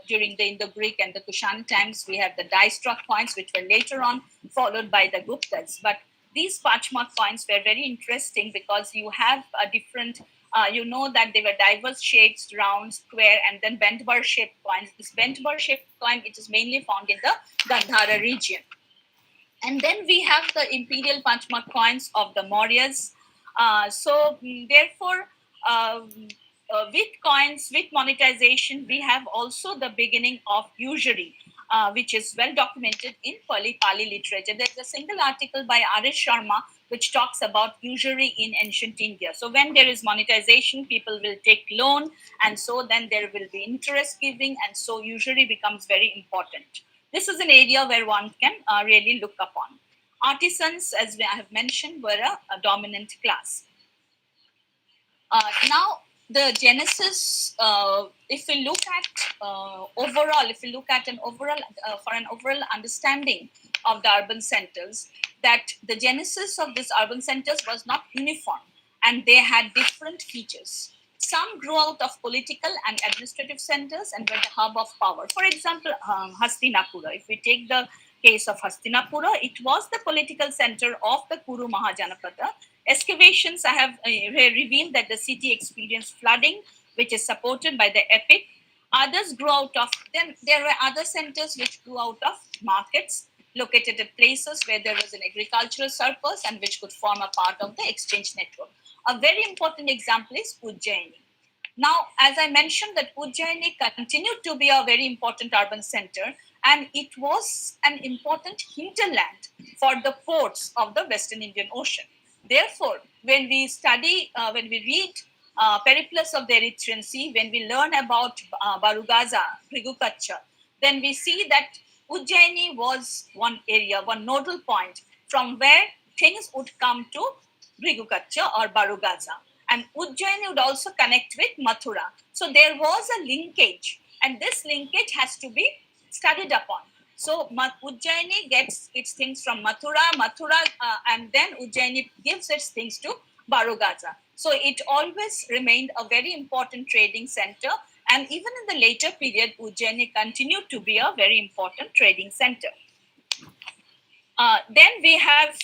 during the Indo-Greek and the Kushan times, we have the die-struck coins, which were later on followed by the Guptas. But these parchmark coins were very interesting because you have a different, you know that they were diverse shapes, round, square, and then bent bar shaped coins. This bent bar shaped coin, it is mainly found in the Gandhara region. And then we have the imperial parchmark coins of the Mauryas. Therefore, with coins, with monetization, we have also the beginning of usury, which is well documented in Pali literature. There's a single article by R.S. Sharma which talks about usury in ancient India. So when there is monetization, people will take loan, and so then there will be interest giving, and so usury becomes very important. This is an area where one can really look upon. Artisans, as I have mentioned, were a dominant class. Now, the genesis, if we look at overall, if we look at an overall, for an overall understanding of the urban centers, that the genesis of these urban centers was not uniform and they had different features. Some grew out of political and administrative centers and were the hub of power. For example, Hastinapura. If we take the case of Hastinapura, it was the political center of the Kuru Mahajanapada. Excavations have revealed that the city experienced flooding, which is supported by the epic. Others grew out of, then there were other centers which grew out of markets located at places where there was an agricultural surplus and which could form a part of the exchange network. A very important example is Ujjaini. Now, as I mentioned, that Ujjaini continued to be a very important urban center, and it was an important hinterland for the ports of the Western Indian Ocean. Therefore, when we study, when we read Periplus of the Erythraean Sea, when we learn about Barugaza, Brigukacha, then we see that Ujjaini was one area, one nodal point from where things would come to Brigukacha or Barugaza. And Ujjaini would also connect with Mathura. So there was a linkage, and this linkage has to be studied upon. So Ujjaini gets its things from Mathura, and then Ujjaini gives its things to Barugaza. So it always remained a very important trading center, and even in the later period, Ujjaini continued to be a very important trading center. Then we have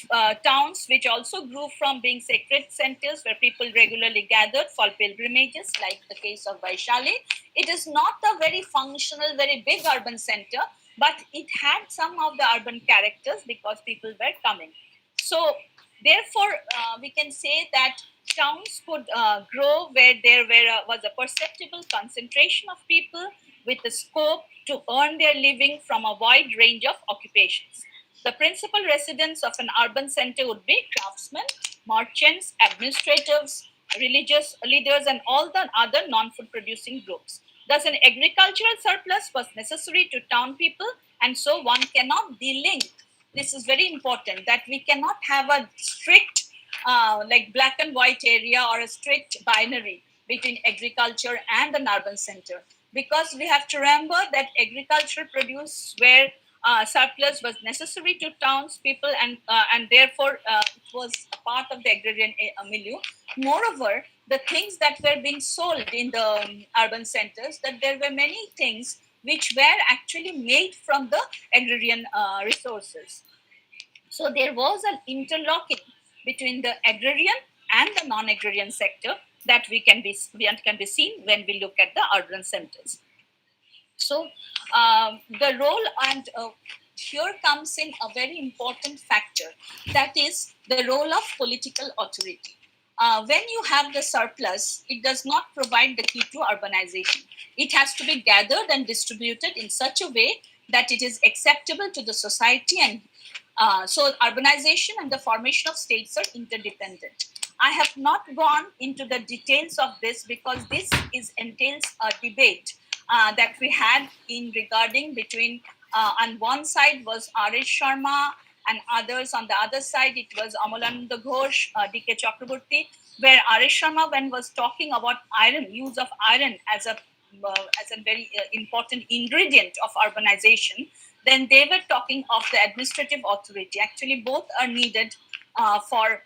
towns which also grew from being sacred centers where people regularly gathered for pilgrimages, like the case of Vaishali. It is not a very functional, very big urban center, but it had some of the urban characters because people were coming. So, therefore, we can say that towns could grow where there was a perceptible concentration of people with the scope to earn their living from a wide range of occupations. The principal residents of an urban center would be craftsmen, merchants, administrators, religious leaders, and all the other non-food producing groups. Thus, an agricultural surplus was necessary to town people, and so one cannot delink. This is very important, that we cannot have a strict, like black and white area or a strict binary between agriculture and an urban center. Because we have to remember that agricultural produce were surplus was necessary to townspeople, and therefore it was a part of the agrarian milieu. Moreover, the things that were being sold in the urban centers, that there were many things which were actually made from the agrarian resources. So there was an interlocking between the agrarian and the non-agrarian sector that can be seen when we look at the urban centers. So the role, and here comes in a very important factor, that is the role of political authority. When you have the surplus, it does not provide the key to urbanization. It has to be gathered and distributed in such a way that it is acceptable to the society, and so urbanization and the formation of states are interdependent. I have not gone into the details of this because this entails a debate that we had in regarding between on one side was R.S. Sharma and others, on the other side it was Amalananda Ghosh, D.K. Chakraborty, where R.S. Sharma, when was talking about iron, use of iron as a very important ingredient of urbanization, then they were talking of the administrative authority. Actually, both are needed for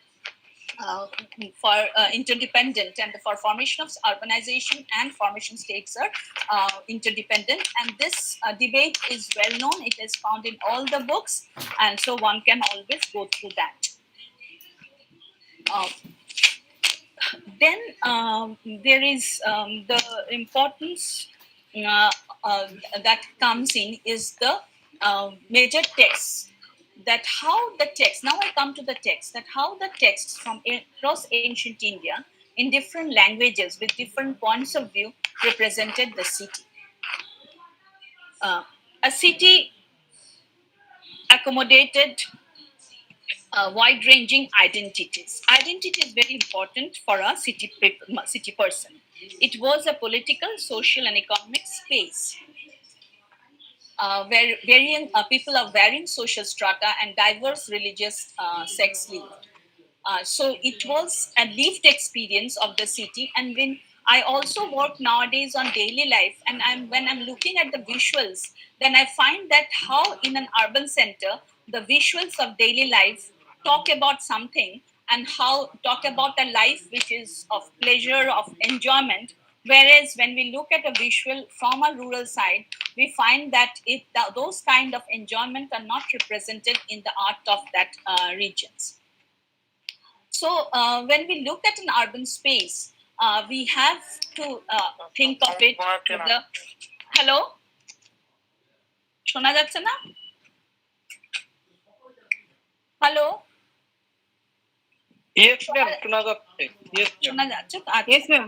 for interdependent, and for formation of urbanization and formation states are interdependent. And this debate is well known. It is found in all the books, and so one can always go through that. Uh, then there is the importance uh, uh, that comes in is the major texts, that how the text, now I come to the text, that how the texts from across ancient India in different languages with different points of view represented the city. A city accommodated wide-ranging identities. Identity is very important for a city person. It was a political, social, and economic space where varying people of varying social strata and diverse religious sects lived. So it was a lived experience of the city. And when I also work nowadays on daily life, and when I'm looking at the visuals, then I find that how in an urban center the visuals of daily life talk about something, and how talk about a life which is of pleasure, of enjoyment. Whereas when we look at a visual from a rural side, we find that those kind of enjoyment are not represented in the art of that regions. So when we look at an urban space, we have to think of it with the hello, শোনা যাচ্ছে না? Hello, Yes, ma'am. শোনা যাচ্ছে। Yes, ma'am. শোনা যাচ্ছে? Yes, ma'am.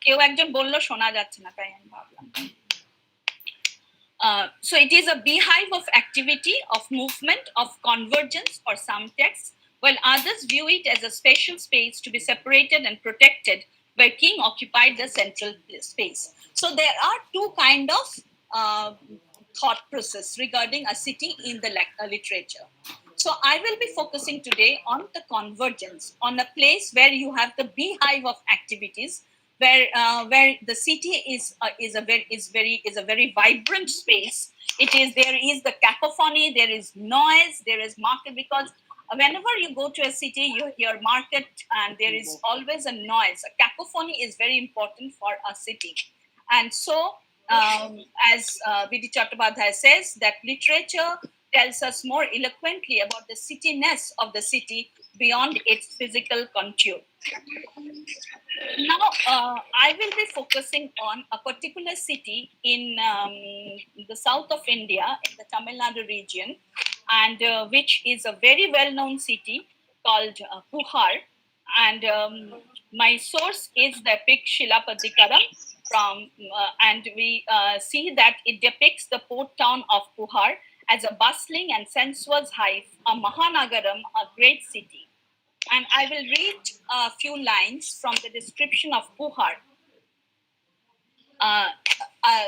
কেউ একজন বললো শোনা যাচ্ছে না, তাই আমি ভাবলাম। So it is a beehive of activity, of movement, of convergence for some texts, while others view it as a special space to be separated and protected, where king occupied the central space. So there are two kind of thought process regarding a city in the literature. So I will be focusing today on the convergence, on a place where you have the beehive of activities, where the city is a very vibrant space. There is the cacophony, there is noise, there is market, because whenever you go to a city you hear market, and there is always a noise. A cacophony is very important for a city. And so as B.D. Chattopadhyay says, that literature tells us more eloquently about the cityness of the city beyond its physical contour. Now, I will be focusing on a particular city in the south of India, in the Tamil Nadu region, and which is a very well-known city called Puhar. And my source is the epic Shilapadikaram and we see that it depicts the port town of Puhar as a bustling and sensuous hive, a Mahanagaram, a great city. And I will read a few lines from the description of Puhar.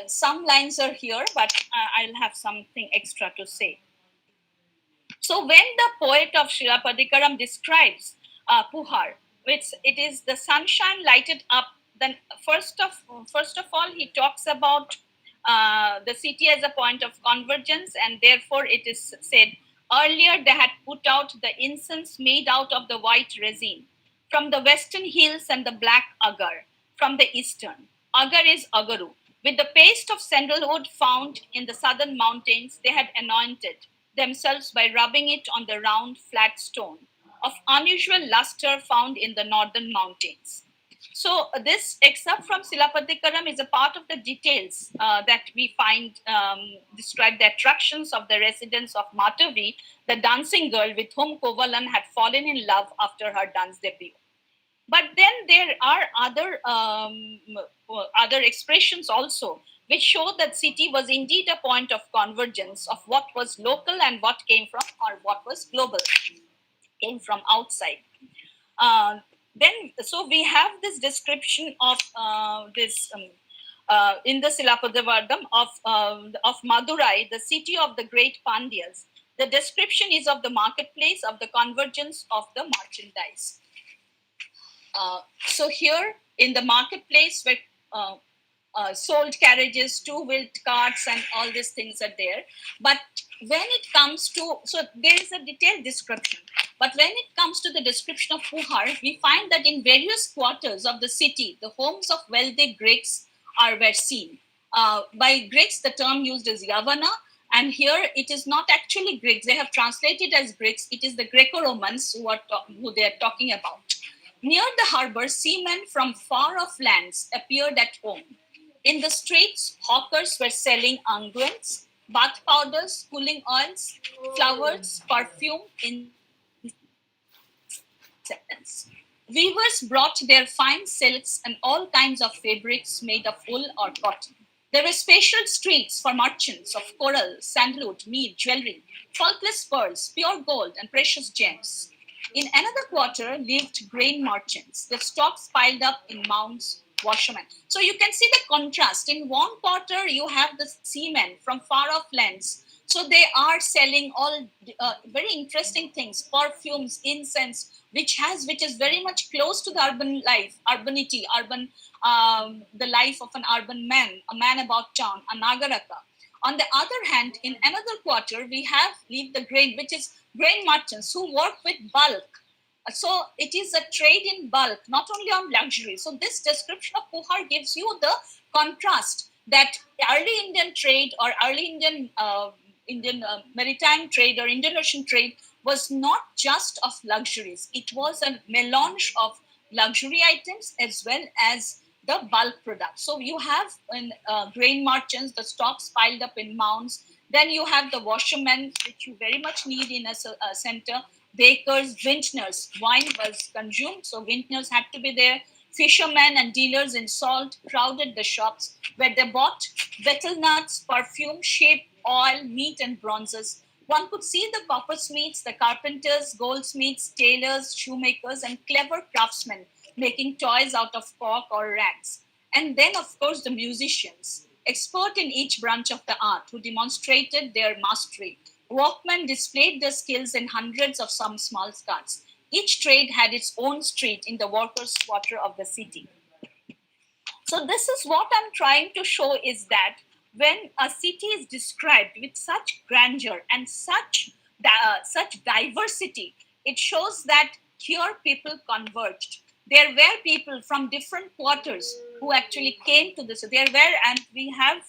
Some lines are here, but I'll have something extra to say. So when the poet of Shilapadikaram describes Puhar, which it is the sunshine lighted up, then first of all he talks about the city as a point of convergence, and therefore it is said, earlier they had put out the incense made out of the white resin from the western hills, and the black agar from the eastern. Agar is agaru. With the paste of sandalwood found in the southern mountains, they had anointed themselves by rubbing it on the round, flat stone of unusual luster found in the northern mountains. So this excerpt from Silapadikaram is a part of the details that we find describe the attractions of the residents of Matavi, the dancing girl with whom Kovalan had fallen in love after her dance debut. But then there are other expressions also, which show that city was indeed a point of convergence of what was local and what came from, or what was global, came from outside. So we have this description of this in the Silapadikaram of Madurai, the city of the great Pandyas. The description is of the marketplace, of the convergence of the merchandise. So here in the marketplace, where sold carriages, two-wheeled carts, and all these things are there. But when it comes to, so there is a detailed description. But when it comes to the description of Puhar, we find that in various quarters of the city, the homes of wealthy Greeks were seen. By Greeks, the term used is Yavana, and here it is not actually Greeks. They have translated as Greeks. It is the Greco-Romans who they are talking about. Near the harbor, seamen from far-off lands appeared at home. In the streets, hawkers were selling unguents, bath powders, cooling oils, flowers, perfume, incense. Weavers brought their fine silks and all kinds of fabrics made of wool or cotton. There were special streets for merchants of coral, sandalwood, mead, jewelry, faultless pearls, pure gold, and precious gems. In another quarter lived grain merchants, their stocks piled up in mounds, washermen. So you can see the contrast. In one quarter, you have the seamen from far off lands. So they are selling all very interesting things, perfumes, incense, which is very much close to the urban life, urbanity, the life of an urban man, a man about town, a nagaraka. On the other hand, in another quarter, we have leave the grain, which is grain merchants who work with bulk. So it is a trade in bulk, not only on luxury. So this description of Puhar gives you the contrast that early Indian trade or early Indian maritime trade or Indian Ocean trade was not just of luxuries. It was a melange of luxury items as well as the bulk products. So you have in grain merchants, the stocks piled up in mounds. Then you have the washermen, which you very much need in a center. Bakers, vintners. Wine was consumed, so vintners had to be there. Fishermen and dealers in salt crowded the shops where they bought betel nuts, perfume, shape, oil, meat, and bronzes. One could see the coppersmiths, the carpenters, goldsmiths, tailors, shoemakers, and clever craftsmen making toys out of cork or rags. And then, of course, the musicians, expert in each branch of the art, who demonstrated their mastery. Workmen displayed their skills in hundreds of some small carts. Each trade had its own street in the workers' quarter of the city. So this is what I'm trying to show is that when a city is described with such grandeur and such diversity, it shows that here people converged. There were people from different quarters who actually came to this. There were, and we have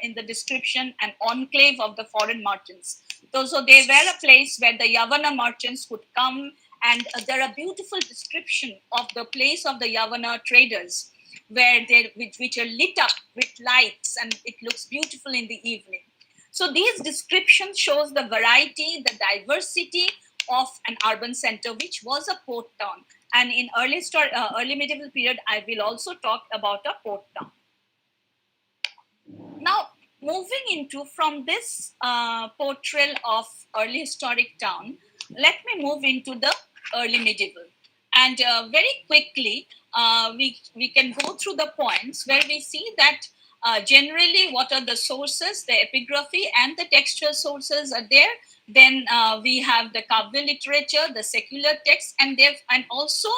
in the description, an enclave of the foreign merchants. So they were a place where the Yavana merchants could come, and there are beautiful description of the place of the Yavana traders where which are lit up with lights and it looks beautiful in the evening. So these descriptions shows the variety, the diversity of an urban center, which was a port town. And in early medieval period, I will also talk about a port town. Now, moving into from this portrayal of early historic town, let me move into the early medieval. And very quickly, we can go through the points where we see that generally what are the sources, the epigraphy and the textual sources are there. Then we have the Kavya literature, the secular text, and also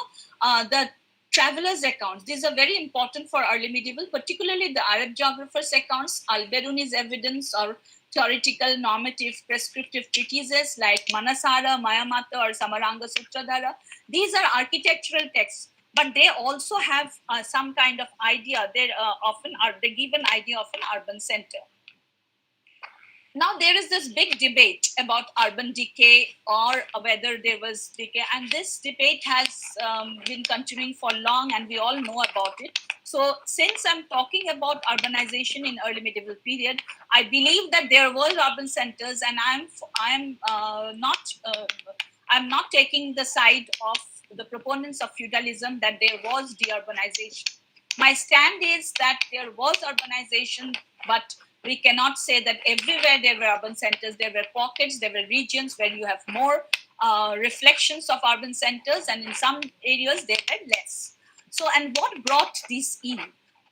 the travelers' accounts. These are very important for early medieval, particularly the Arab geographers' accounts, Al-Biruni's evidence, or theoretical, normative, prescriptive treatises like Manasara, Mayamata, or Samaranga Sutradhara. These are architectural texts, but they also have some kind of idea. They give an idea of an urban center. Now there is this big debate about urban decay or whether there was decay, and this debate has been continuing for long, and we all know about it. So since I'm talking about urbanization in early medieval period, I believe that there were urban centers, and I'm not taking the side of the proponents of feudalism that there was deurbanization. My stand is that there was urbanization, but we cannot say that everywhere there were urban centers. There were pockets, there were regions where you have more reflections of urban centers, and in some areas there were less. So, and what brought this in?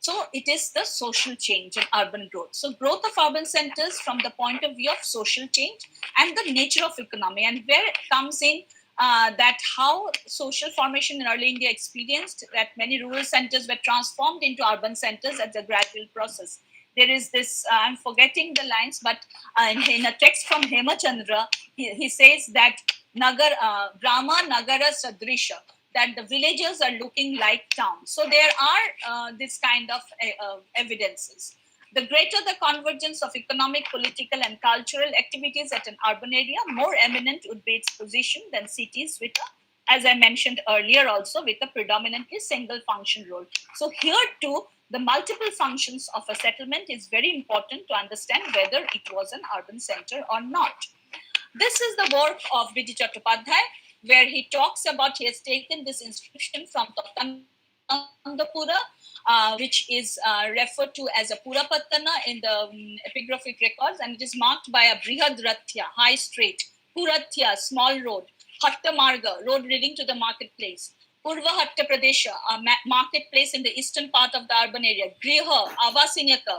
So, it is the social change and urban growth. So, growth of urban centers from the point of view of social change and the nature of economy, and where it comes in that how social formation in early India experienced that many rural centers were transformed into urban centers as a gradual process. There is this, I'm forgetting the lines, but in a text from Hemachandra, he says that Grama Nagara Sadrisha, that the villages are looking like towns. So there are this kind of evidences. The greater the convergence of economic, political, and cultural activities at an urban area, more eminent would be its position than cities with a, as I mentioned earlier also, with a predominantly single function role. So here too, the multiple functions of a settlement is very important to understand whether it was an urban center or not. This is the work of B.D. Chattopadhyay, where he talks about, he has taken this inscription from Totandapura, which is referred to as a Purapattana in the epigraphic records, and it is marked by a Brihad Rathya, high street, Purathya, small road, Hatta Marga, road leading to the marketplace, Purva Hatta Pradesha, a marketplace in the eastern part of the urban area, Griha, Avasinyaka,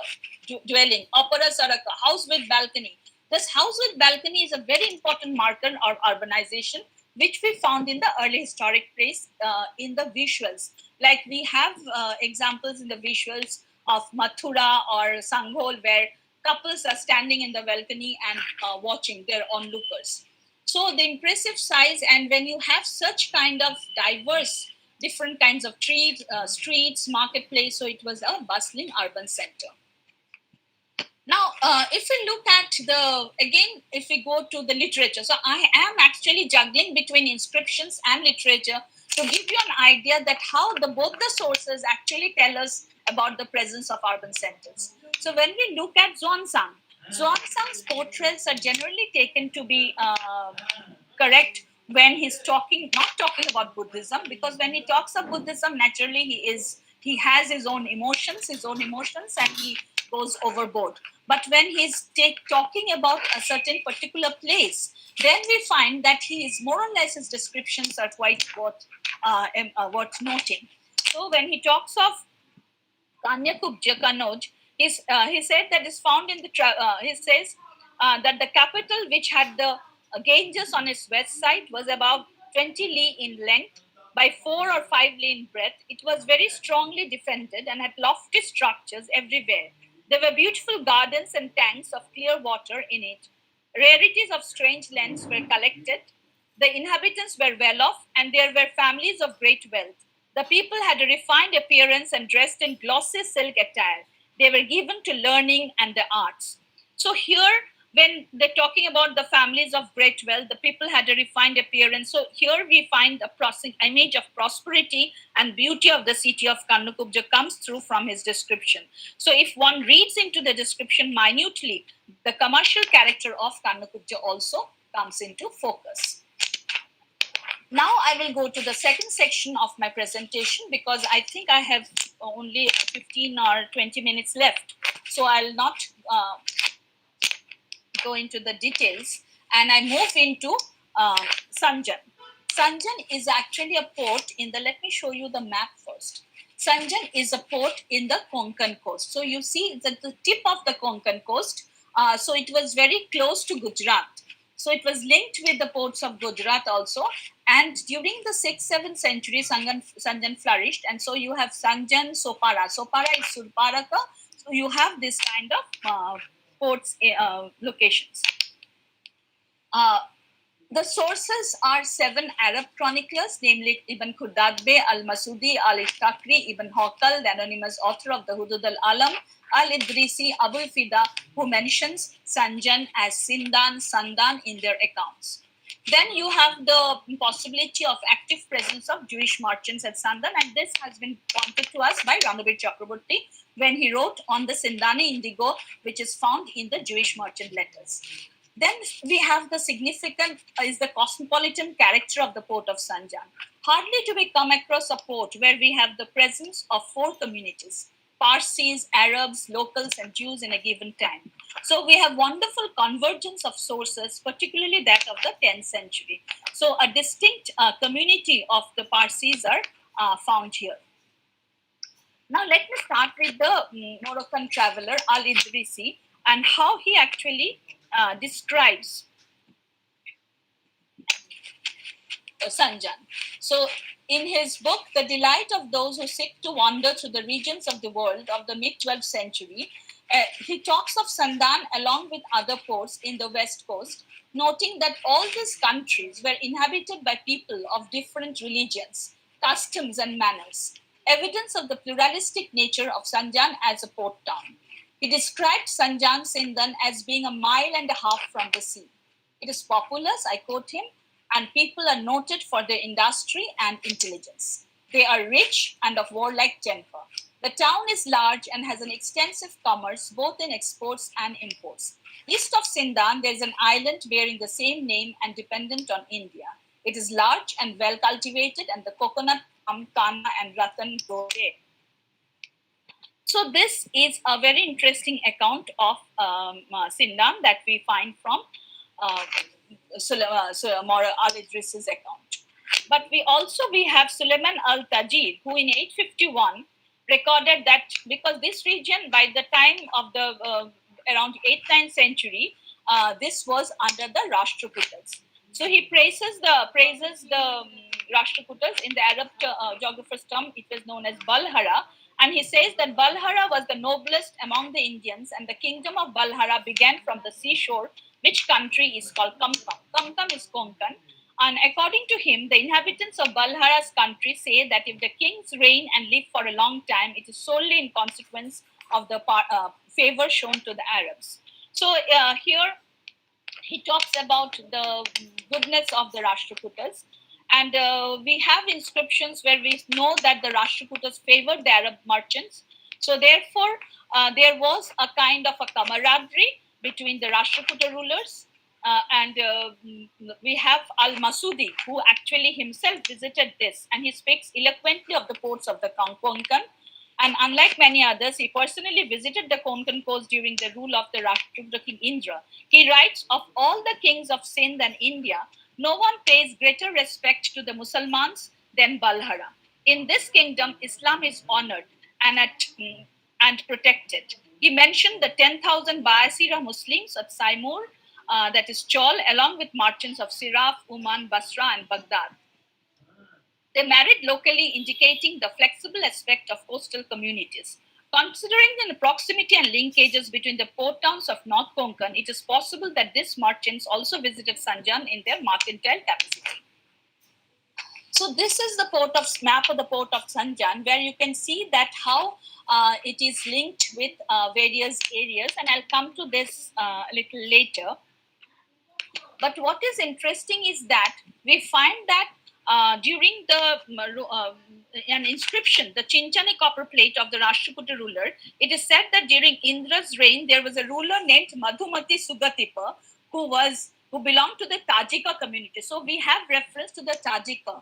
dwelling, Apara Saraka, house with balcony. This house with balcony is a very important marker of urbanization, which we found in the early historic place in the visuals. Like we have examples in the visuals of Mathura or Sanghol, where couples are standing in the balcony and watching their onlookers. So the impressive size, and when you have such kind of diverse, different kinds of trees, streets, marketplace, so it was a bustling urban center. Now, if we look at again, if we go to the literature, so I am actually juggling between inscriptions and literature to give you an idea that how both the sources actually tell us about the presence of urban centers. So when we look at Zhuangzang's portraits are generally taken to be correct when he's not talking about Buddhism, because when he talks of Buddhism, naturally he has his own emotions, and he goes overboard. But when he's talking about a certain particular place, then we find that he is more or less, his descriptions are quite worth noting. So when he talks of Kanyakubja Kanoj, he said that is found in the he says that the capital, which had the Ganges on its west side, was about 20 li in length by 4 or 5 li in breadth. It was very strongly defended and had lofty structures everywhere. There were beautiful gardens and tanks of clear water in it. Rarities of strange lengths were collected. The inhabitants were well off, and there were families of great wealth. The people had a refined appearance and dressed in glossy silk attire. They were given to learning and the arts. So here, when they're talking about the families of great wealth, the people had a refined appearance. So here we find the image of prosperity and beauty of the city of Kannukubja comes through from his description. So if one reads into the description minutely, the commercial character of Kannukubja also comes into focus. Now I will go to the second section of my presentation, because I think I have only 15 or 20 minutes left. So I'll not go into the details, and I move into Sanjan. Sanjan is actually a port in let me show you the map first. Sanjan is a port in the Konkan coast. So you see that the tip of the Konkan coast, so it was very close to Gujarat. So it was linked with the ports of Gujarat also. And during the 6th, 7th century, Sanjan flourished. And so you have Sanjan, Sopara. Sopara is Surparaka. So you have this kind of ports locations. The sources are 7 Arab chroniclers, namely Ibn Khudadbe, Al-Masudi, Al-Ishtakri, Ibn Hawkal, the anonymous author of the Hudud al-Alam, Al-Idrisi, Abul Fida, who mentions Sanjan as Sindan, Sandan in their accounts. Then you have the possibility of active presence of Jewish merchants at Sandan, and this has been pointed to us by Ranabir Chakraborty when he wrote on the Sindani indigo, which is found in the Jewish merchant letters. Then we have the significant is the cosmopolitan character of the port of Sanjan. Hardly do we come across a port where we have the presence of 4 communities: Parsis, Arabs, locals, and Jews in a given time. So we have wonderful convergence of sources, particularly that of the 10th century. So a distinct community of the Parsis are found here. Now let me start with the Moroccan traveler Al-Idrisi and how he actually describes Sanjan. So in his book, The Delight of Those Who Seek to Wander Through the Regions of the World of the mid-12th century, he talks of Sandan along with other ports in the west coast, noting that all these countries were inhabited by people of different religions, customs, and manners, evidence of the pluralistic nature of Sanjan as a port town. He described Sanjan Sindan as being a mile and a half from the sea. It is populous, I quote him, and people are noted for their industry and intelligence. They are rich and of warlike temper. The town is large and has an extensive commerce both in exports and imports. East of Sindan, there is an island bearing the same name and dependent on India. It is large and well cultivated, and the coconut, kana, and ratan grow there. So this is a very interesting account of Sindan that we find from Mora al-Idris's account. But we have Suleiman al-Tajid, who in 851 recorded that because this region by the time of the around 8th, 9th century, this was under the Rashtrakutas. So he praises the Rashtrakutas. In the Arab geographer's term, it was known as Balhara. And he says that Balhara was the noblest among the Indians, and the kingdom of Balhara began from the seashore, which country is called Kamkam. Kamkam is Konkan. And according to him, the inhabitants of Balhara's country say that if the kings reign and live for a long time, it is solely in consequence of the favor shown to the Arabs. So here he talks about the goodness of the Rashtrakutas. And we have inscriptions where we know that the Rashtrakutas favored the Arab merchants. So therefore, there was a kind of a camaraderie between the Rashtrakuta rulers. And we have Al-Masudi, who actually himself visited this, and he speaks eloquently of the ports of the Konkan. And unlike many others, he personally visited the Konkan coast during the rule of the Rashtrakuta king Indra. He writes, of all the kings of Sindh and India, no one pays greater respect to the Musalmans than Balhara. In this kingdom, Islam is honored and protected. He mentioned the 10,000 Bayasira Muslims at Saimur, that is Chol, along with merchants of Siraf, Uman, Basra, and Baghdad. They married locally, indicating the flexible aspect of coastal communities. Considering the proximity and linkages between the port towns of North Konkan, it is possible that these merchants also visited Sanjan in their mercantile capacity. So this is the map of the port of Sanjan, where you can see that how it is linked with various areas, and I'll come to this a little later. But what is interesting is that we find that during an inscription, the Chinchani copper plate of the Rashtrakuta ruler, it is said that during Indra's reign, there was a ruler named Madhumati Sugatipa who belonged to the Tajika community. So we have reference to the Tajika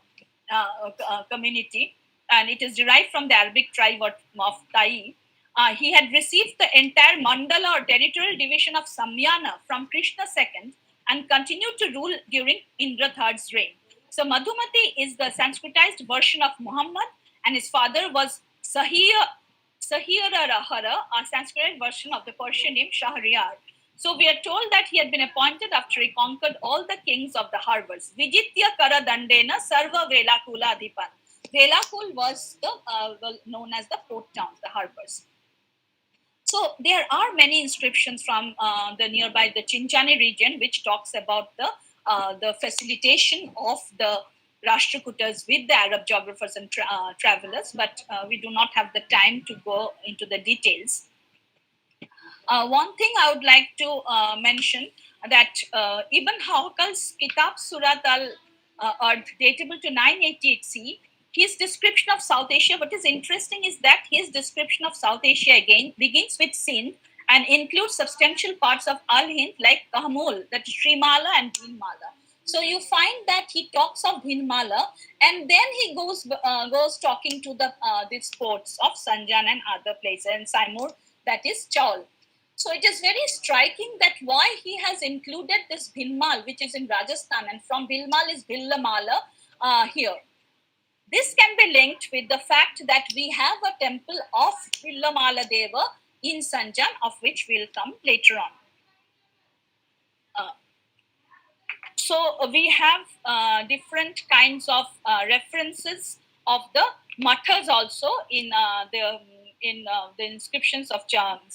community, and it is derived from the Arabic tribe of Tai. He had received the entire mandala or territorial division of Samyana from Krishna II and continued to rule during Indra III's reign. So Madhumati is the Sanskritized version of Muhammad, and his father was Sahirarahara, a Sanskrit version of the Persian name Shahryar. So we are told that he had been appointed after he conquered all the kings of the harbors. Vijitya Kara Dandena Sarva Velakula Adipan. Velakul was known as the port towns, the harbors. So there are many inscriptions from the nearby the Chinchani region, which talks about the facilitation of the Rashtrakutas with the Arab geographers and travelers, but we do not have the time to go into the details. One thing I would like to mention that Ibn Hawkal's Kitab Surat al-Ard, datable to 988 CE, his description of South Asia, what is interesting is that his description of South Asia again begins with Sindh and includes substantial parts of Al-Hind like Kahmul, that is Srimala and Bhinmala. So you find that he talks of Bhinmala, and then he goes talking to these ports of Sanjan and other places, and Saimur, that is Chaul. So it is very striking that why he has included this Bhinmal, which is in Rajasthan, and from Bhinmal is Bhillamala here. This can be linked with the fact that we have a temple of Villamala Deva in Sanjan, of which we'll come later on. So we have different kinds of references of the mathas also in the inscriptions of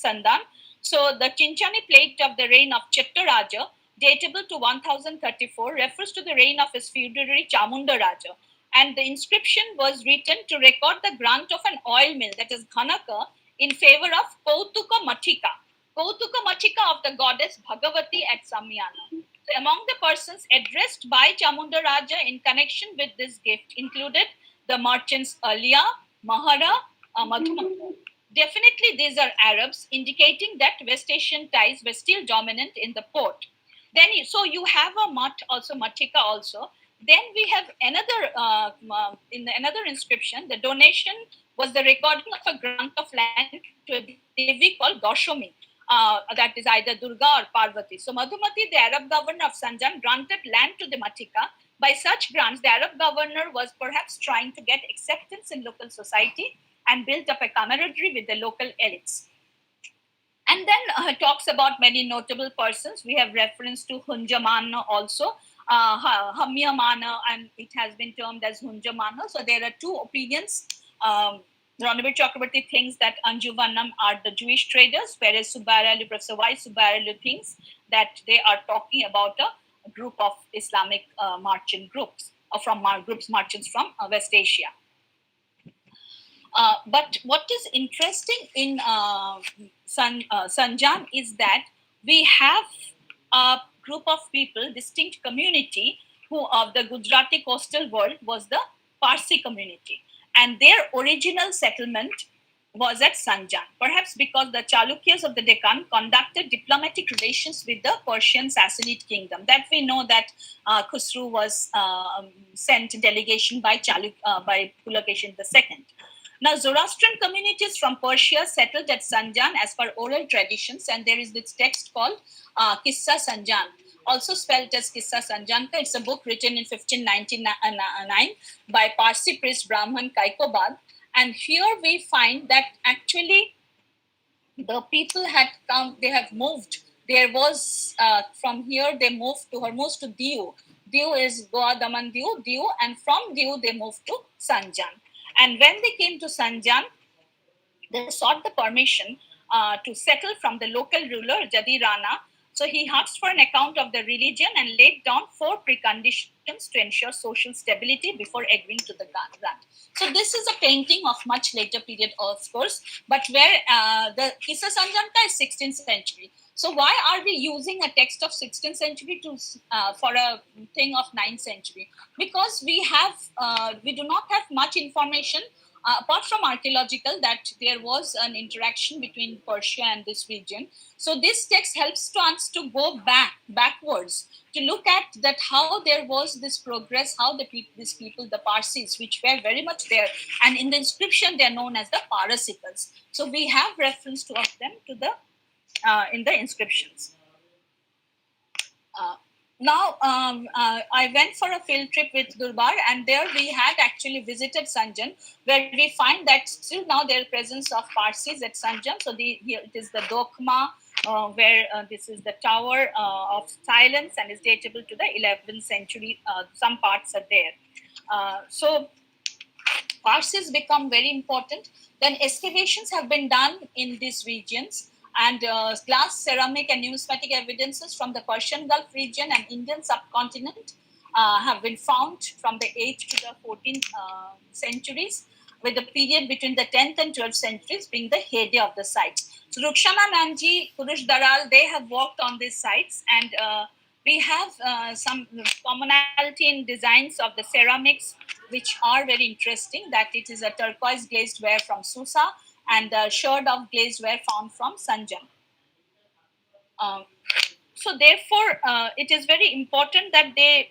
Sandan. So the Chinchani plate of the reign of Chettaraja, datable to 1034, refers to the reign of his feudatory Chamunda Raja. And the inscription was written to record the grant of an oil mill, that is Ghanaka, in favor of Kautuka Mathika. Kautuka Mathika of the goddess Bhagavati at Samyana. So among the persons addressed by Chamunda Raja in connection with this gift included the merchants Alia, Mahara, Madhumata. Definitely these are Arabs, indicating that West Asian ties were still dominant in the port. Then, so you have a Mat, also Matika also. Then we have another, in another inscription, the donation was the recording of a grant of land to a Devi called Goshomi. That is either Durga or Parvati. So Madhumati, the Arab governor of Sanjan, granted land to the Matika. By such grants, the Arab governor was perhaps trying to get acceptance in local society and built up a camaraderie with the local elites. And then talks about many notable persons. We have reference to Hunjamana also, Hamyamana, and it has been termed as Hunjamana. So there are two opinions. Ranabir Chakrabarti thinks that Anjuvanam are the Jewish traders, whereas Subbarayalu, Professor Y. Subbarayalu thinks that they are talking about a group of Islamic merchant groups, or from groups merchants from West Asia. But what is interesting in Sanjan is that we have a group of people, distinct community, who of the Gujarati coastal world was the Parsi community. And their original settlement was at Sanjan, perhaps because the Chalukyas of the Deccan conducted diplomatic relations with the Persian Sassanid kingdom. That we know that Khusru was sent delegation by Pulakeshin II. Now, Zoroastrian communities from Persia settled at Sanjan as per oral traditions, and there is this text called Kissa Sanjan, also spelled as Kissa Sanjanka. It's a book written in 1599 by Parsi priest Brahman Kaikobad. And here we find that actually the people had come, they have moved. There was, from here, they moved to Hormuz to Diu. Diu is Goa Daman Diu, and from Diu they moved to Sanjan. And when they came to Sanjan, they sought the permission to settle from the local ruler, Jadi Rana. So he asked for an account of the religion and laid down 4 preconditions to ensure social stability before agreeing to the grant. So this is a painting of much later period, of course, but where the Kissa Sanjanka is 16th century. So why are we using a text of 16th century to for a thing of 9th century? Because we do not have much information apart from archaeological that there was an interaction between Persia and this region. So this text helps to us to go backwards to look at that how there was this progress, how these people, the Parsis, which were very much there, and in the inscription they are known as the Parasicals. So we have reference to of them to the in the inscriptions. Now, I went for a field trip with Durbar, and there we had actually visited Sanjan, where we find that still now there is presence of Parsis at Sanjan. So here it is the Dokma, where this is the Tower of Silence, and is datable to the 11th century. Some parts are there. So Parsis become very important. Then excavations have been done in these regions, and glass, ceramic, and numismatic evidences from the Persian Gulf region and Indian subcontinent have been found from the 8th to the 14th centuries, with the period between the 10th and 12th centuries being the heyday of the sites. So Rukshana Nanji, Purush Daral, they have worked on these sites, and we have some commonality in designs of the ceramics, which are very interesting, that it is a turquoise glazed ware from Susa, and the sherd of glazed ware found from Sanjan. So therefore, it is very important that the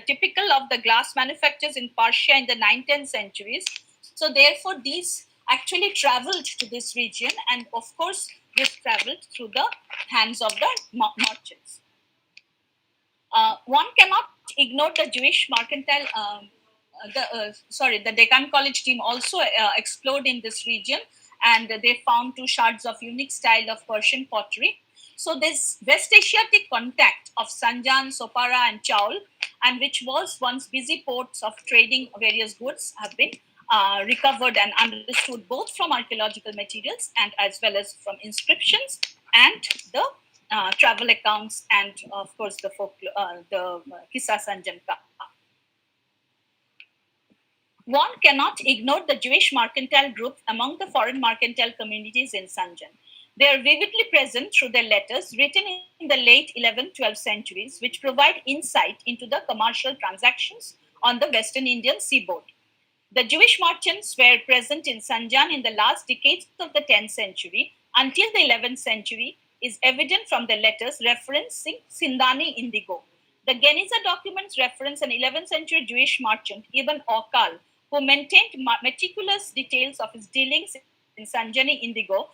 typical of the glass manufacturers in Persia in the 9th, 10th centuries. So therefore, these actually traveled to this region, and of course, this traveled through the hands of the merchants. One cannot ignore the Jewish mercantile. The Deccan College team also explored in this region, and they found 2 shards of unique style of Persian pottery. So this West Asiatic contact of Sanjan, Sopara, and Chaul, and which was once busy ports of trading various goods, have been recovered and understood both from archaeological materials and as well as from inscriptions and the travel accounts and of course the Kissa Sanjan Ka. One cannot ignore the Jewish mercantile group among the foreign mercantile communities in Sanjan. They are vividly present through their letters written in the late 11th, 12th centuries, which provide insight into the commercial transactions on the Western Indian seaboard. The Jewish merchants were present in Sanjan in the last decades of the 10th century until the 11th century is evident from the letters referencing Sindani indigo. The Geniza documents reference an 11th century Jewish merchant, Ibn Okal, who maintained meticulous details of his dealings in Sanjani indigo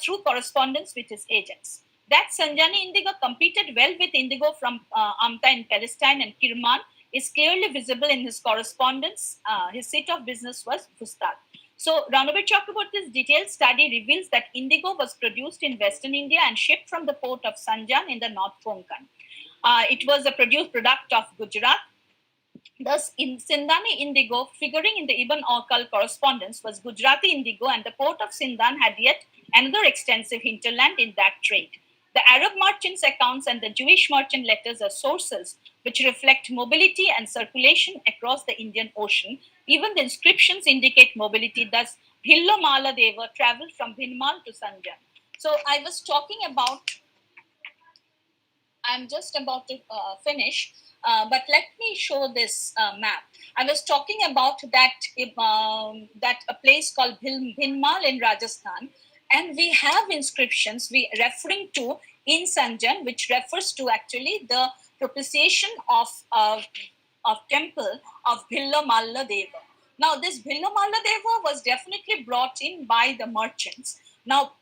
through correspondence with his agents. That Sanjani indigo competed well with indigo from Amta in Palestine and Kirman is clearly visible in his correspondence. His seat of business was Fustat. So Ranabir Chakraborty's detailed study reveals that indigo was produced in Western India and shipped from the port of Sanjan in the North Konkan. It was a product of Gujarat. Thus, in Sindani indigo, figuring in the Ibn Okal correspondence, was Gujarati indigo, and the port of Sindan had yet another extensive hinterland in that trade. The Arab merchants' accounts and the Jewish merchant letters are sources which reflect mobility and circulation across the Indian Ocean. Even the inscriptions indicate mobility. Thus, Bhillo Mala Deva traveled from Bhinmal to Sanjan. So, I was talking about, I'm just about to finish, but let me show this map. I was talking about that a place called Bhinmal in Rajasthan, and we have inscriptions we referring to in Sanjan, which refers to actually the propitiation of temple of Bhillo Malla Deva. Now, this Bhillo Malla Deva was definitely brought in by the merchants. Now,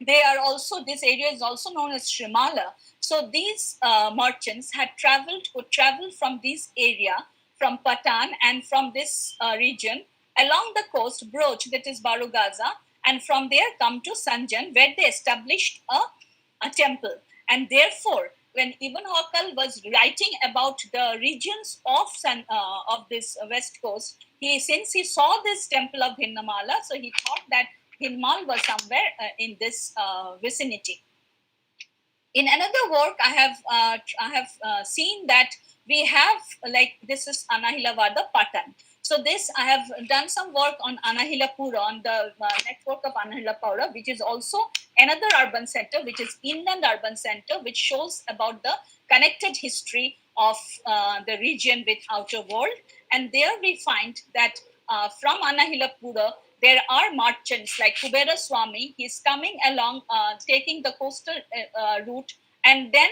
they are also, this area is also known as Shrimala. So these merchants could travel from this area, from Patan and from this region along the coast, Broch, that is Barugaza, and from there come to Sanjan, where they established a temple. And therefore, when Ibn Hawkal was writing about the regions of this west coast, since he saw this temple of Bhinnamala, so he thought that Bhinmal was somewhere in this vicinity. In another work, I have seen that we have, like, this is Anahilavada Patan. So this, I have done some work on Anahilapura, on the network of Anahilapura, which is also another urban center, which is inland urban center, which shows about the connected history of the region with outer world. And there we find that from Anahilapura, there are merchants like Kubera Swami. He's coming along, taking the coastal route, and then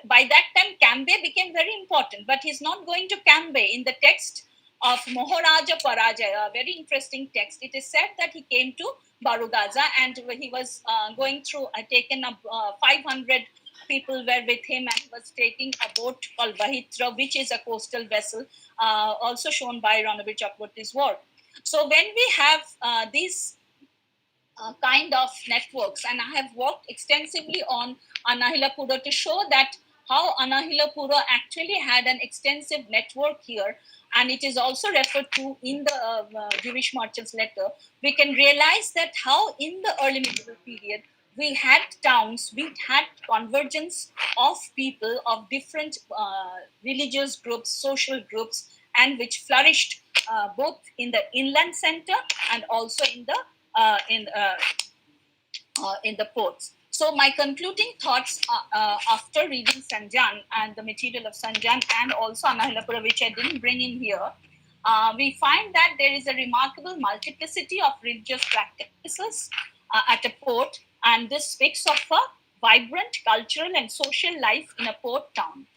by that time Kambe became very important, but he's not going to Kambe. In the text of Moharaja Parajaya, a very interesting text, it is said that he came to Barugaza and he was going through, taken up 500 people were with him, and he was taking a boat called Vahitra, which is a coastal vessel, also shown by Ranabir Chakraborty's work. So when we have these kind of networks, and I have worked extensively on Anahilapura to show that how Anahilapura actually had an extensive network here, and it is also referred to in the Jewish merchants letter, we can realize that how in the early medieval period we had towns, we had convergence of people of different religious groups, social groups, and which flourished both in the inland center and also in the ports. So my concluding thoughts after reading Sanjan and the material of Sanjan and also Anahilapura, which I didn't bring in here, we find that there is a remarkable multiplicity of religious practices at a port, and this speaks of a vibrant cultural and social life in a port town.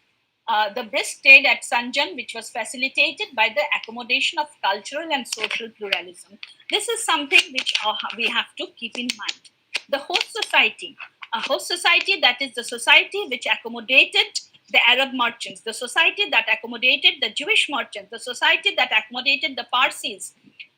The brisk trade at Sanjan, which was facilitated by the accommodation of cultural and social pluralism. This is something which we have to keep in mind. The host society, a host society, that is the society which accommodated the Arab merchants, the society that accommodated the Jewish merchants, the society that accommodated the Parsis,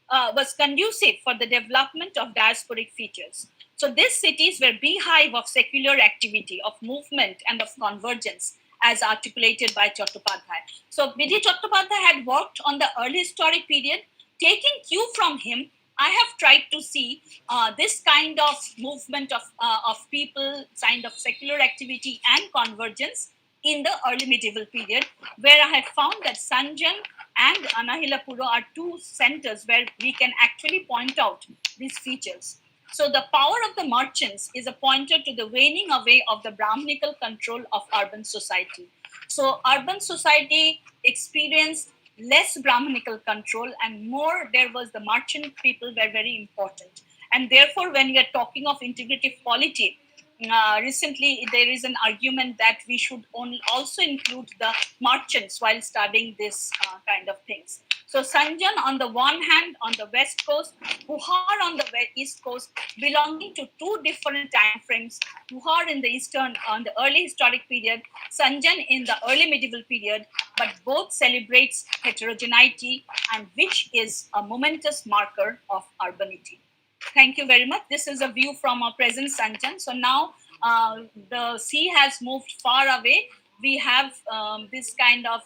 was conducive for the development of diasporic features. So these cities were beehive of secular activity, of movement, and of convergence, as articulated by Chattopadhyay. So B.D. Chattopadhyay had worked on the early historic period. Taking cue from him, I have tried to see this kind of movement of people, kind of secular activity and convergence in the early medieval period, where I have found that Sanjan and Anahilapura are two centers where we can actually point out these features. So the power of the merchants is a pointer to the waning away of the Brahminical control of urban society. So urban society experienced less Brahminical control and more there was the merchant people were very important. And therefore, when we are talking of integrative polity, recently there is an argument that we should also include the merchants while studying this kind of things. So Sanjan on the one hand on the west coast, Puhar on the east coast, belonging to two different time frames. Puhar in the eastern on the early historic period, Sanjan in the early medieval period, but both celebrates heterogeneity and which is a momentous marker of urbanity. Thank you very much. This is a view from our present Sanjan. So now the sea has moved far away. We have this kind of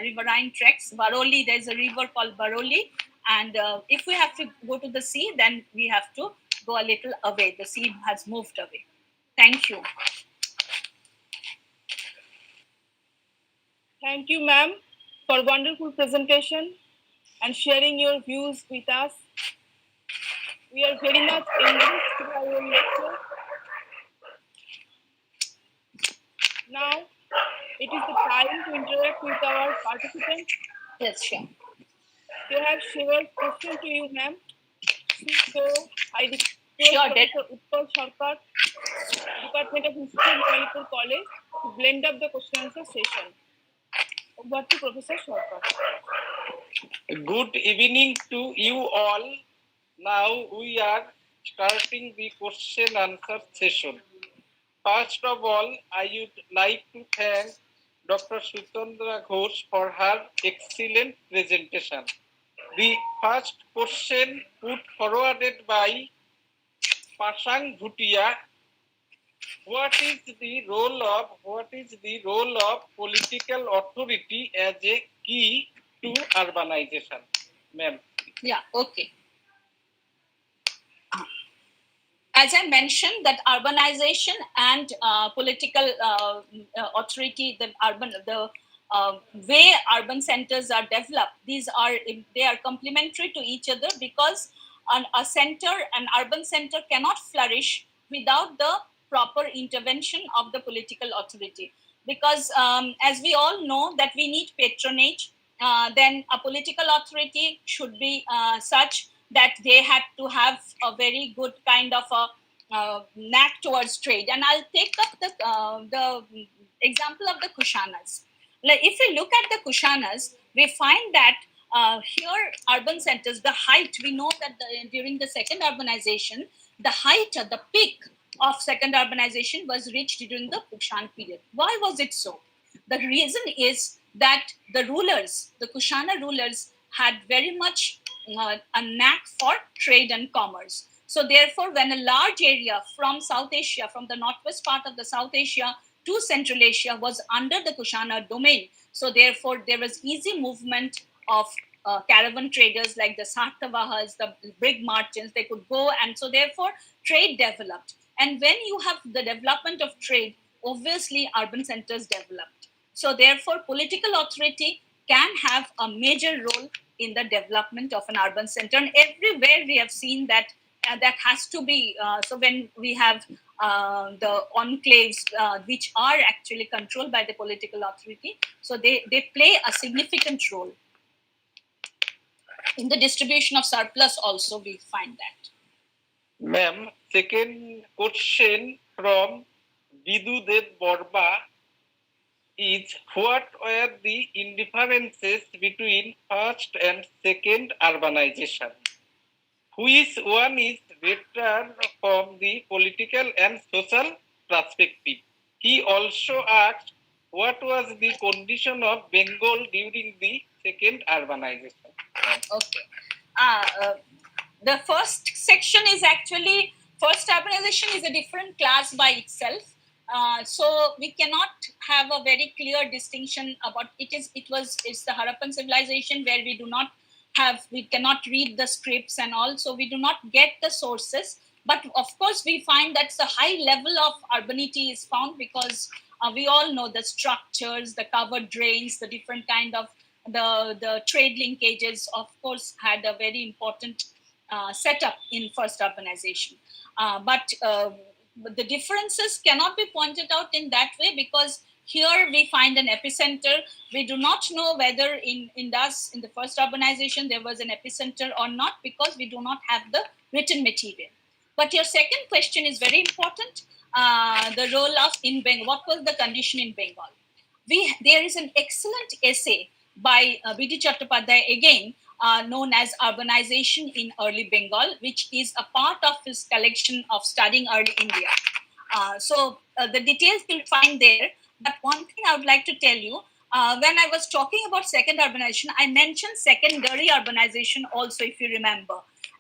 riverine treks. Baroli, there's a river called Baroli. And if we have to go to the sea, then we have to go a little away. The sea has moved away. Thank you. Thank you, ma'am, for wonderful presentation and sharing your views with us. We are very much enriched by your lecture. Now, it is the time to interact with our participants. Yes, sure. They have several questions to you, ma'am. So, I request Sure, Professor Utpal Sarkar, Department of History, Manipur College, to blend up the question answer session. Over to Professor Sarkar. Good evening to you all. Now we are starting the question answer session. First of all, I would like to thank Dr. Sutandra Ghosh for her excellent presentation. The first question put forwarded by Pasang Bhutia: what is the role of political authority as a key to urbanization? Ma'am. Yeah, okay. As I mentioned, that urbanization and political authority, the way urban centers are developed, they are complementary to each other because an urban center cannot flourish without the proper intervention of the political authority. Because as we all know that we need patronage, then a political authority should be such that they had to have a very good kind of a knack towards trade. And I'll take up the example of the Kushanas. Like if we look at the Kushanas, we find that here urban centers, the height, we know that during the second urbanization, the height, the peak of second urbanization was reached during the Kushan period. Why was it so? The reason is that the Kushana rulers, had very much a knack for trade and commerce. So therefore, when a large area from South Asia, from the northwest part of the South Asia to Central Asia was under the Kushana domain, so therefore there was easy movement of caravan traders like the Sartavahas, the big merchants, they could go, and so therefore trade developed. And when you have the development of trade, obviously urban centers developed. So therefore, political authority can have a major role in the development of an urban center. And everywhere we have seen that that has to be, so when we have the enclaves which are actually controlled by the political authority, so they play a significant role. In the distribution of surplus also we find that. Ma'am, second question from Bidu Dev Borba is: what were the indifferences between first and second urbanization? Which one is better from the political and social perspective? He also asked what was the condition of Bengal during the second urbanization. Okay. The first section is actually first urbanization is a different class by itself. So we cannot have a very clear distinction about it. It's the Harappan civilization where we cannot read the scripts, and also we do not get the sources. But of course, we find that the high level of urbanity is found because we all know the structures, the covered drains, the different kind of the trade linkages. Of course, had a very important setup in first urbanization. But the differences cannot be pointed out in that way because here we find an epicenter. We do not know whether in the first urbanization there was an epicenter or not because we do not have the written material. But your second question is very important. The role of in Bengal. What was the condition in Bengal? There is an excellent essay by B.D. Chattopadhyay again, known as Urbanization in Early Bengal, which is a part of his collection of Studying Early India. So the details you'll find there. But one thing I would like to tell you, when I was talking about second urbanization, I mentioned secondary urbanization also, if you remember.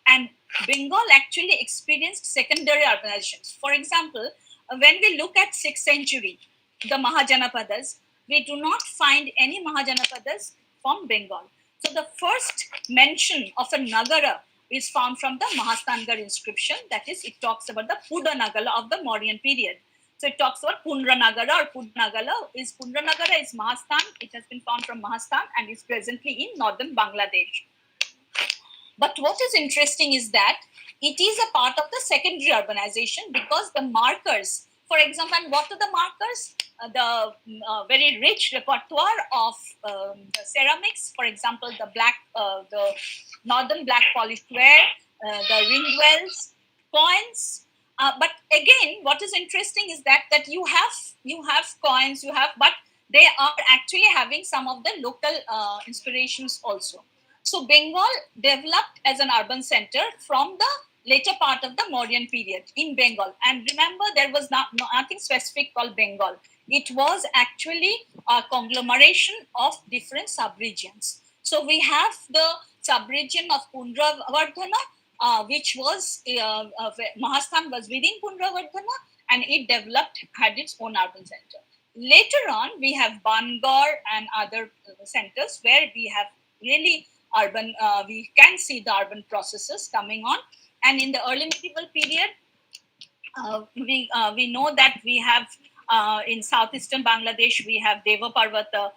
And Bengal actually experienced secondary urbanizations. For example, when we look at 6th century, the Mahajanapadas, we do not find any Mahajanapadas from Bengal. So the first mention of a Nagara is found from the Mahastangar inscription. That is, it talks about the Puda Nagala of the Mauryan period. So it talks about Pundra Nagara or Puda Nagala. Pundra Nagara is Mahastan. It has been found from Mahastan and is presently in northern Bangladesh. But what is interesting is that it is a part of the secondary urbanization because the markers, for example, and what are the markers? The very rich repertoire of the ceramics, for example, the northern black polished ware, the ring wells, coins. But again, what is interesting is that you have coins, but they are actually having some of the local inspirations also. So Bengal developed as an urban center from the later part of the Mauryan period in Bengal. And remember, there was nothing specific called Bengal. It was actually a conglomeration of different subregions. So we have the subregion of Pundravardhana, which was Mahastan was within Pundravardhana, and it had its own urban center. Later on, we have Bangar and other centers where we have really urban, we can see the urban processes coming on. And in the early medieval period, we know that we have in southeastern Bangladesh, we have Deva Parvata,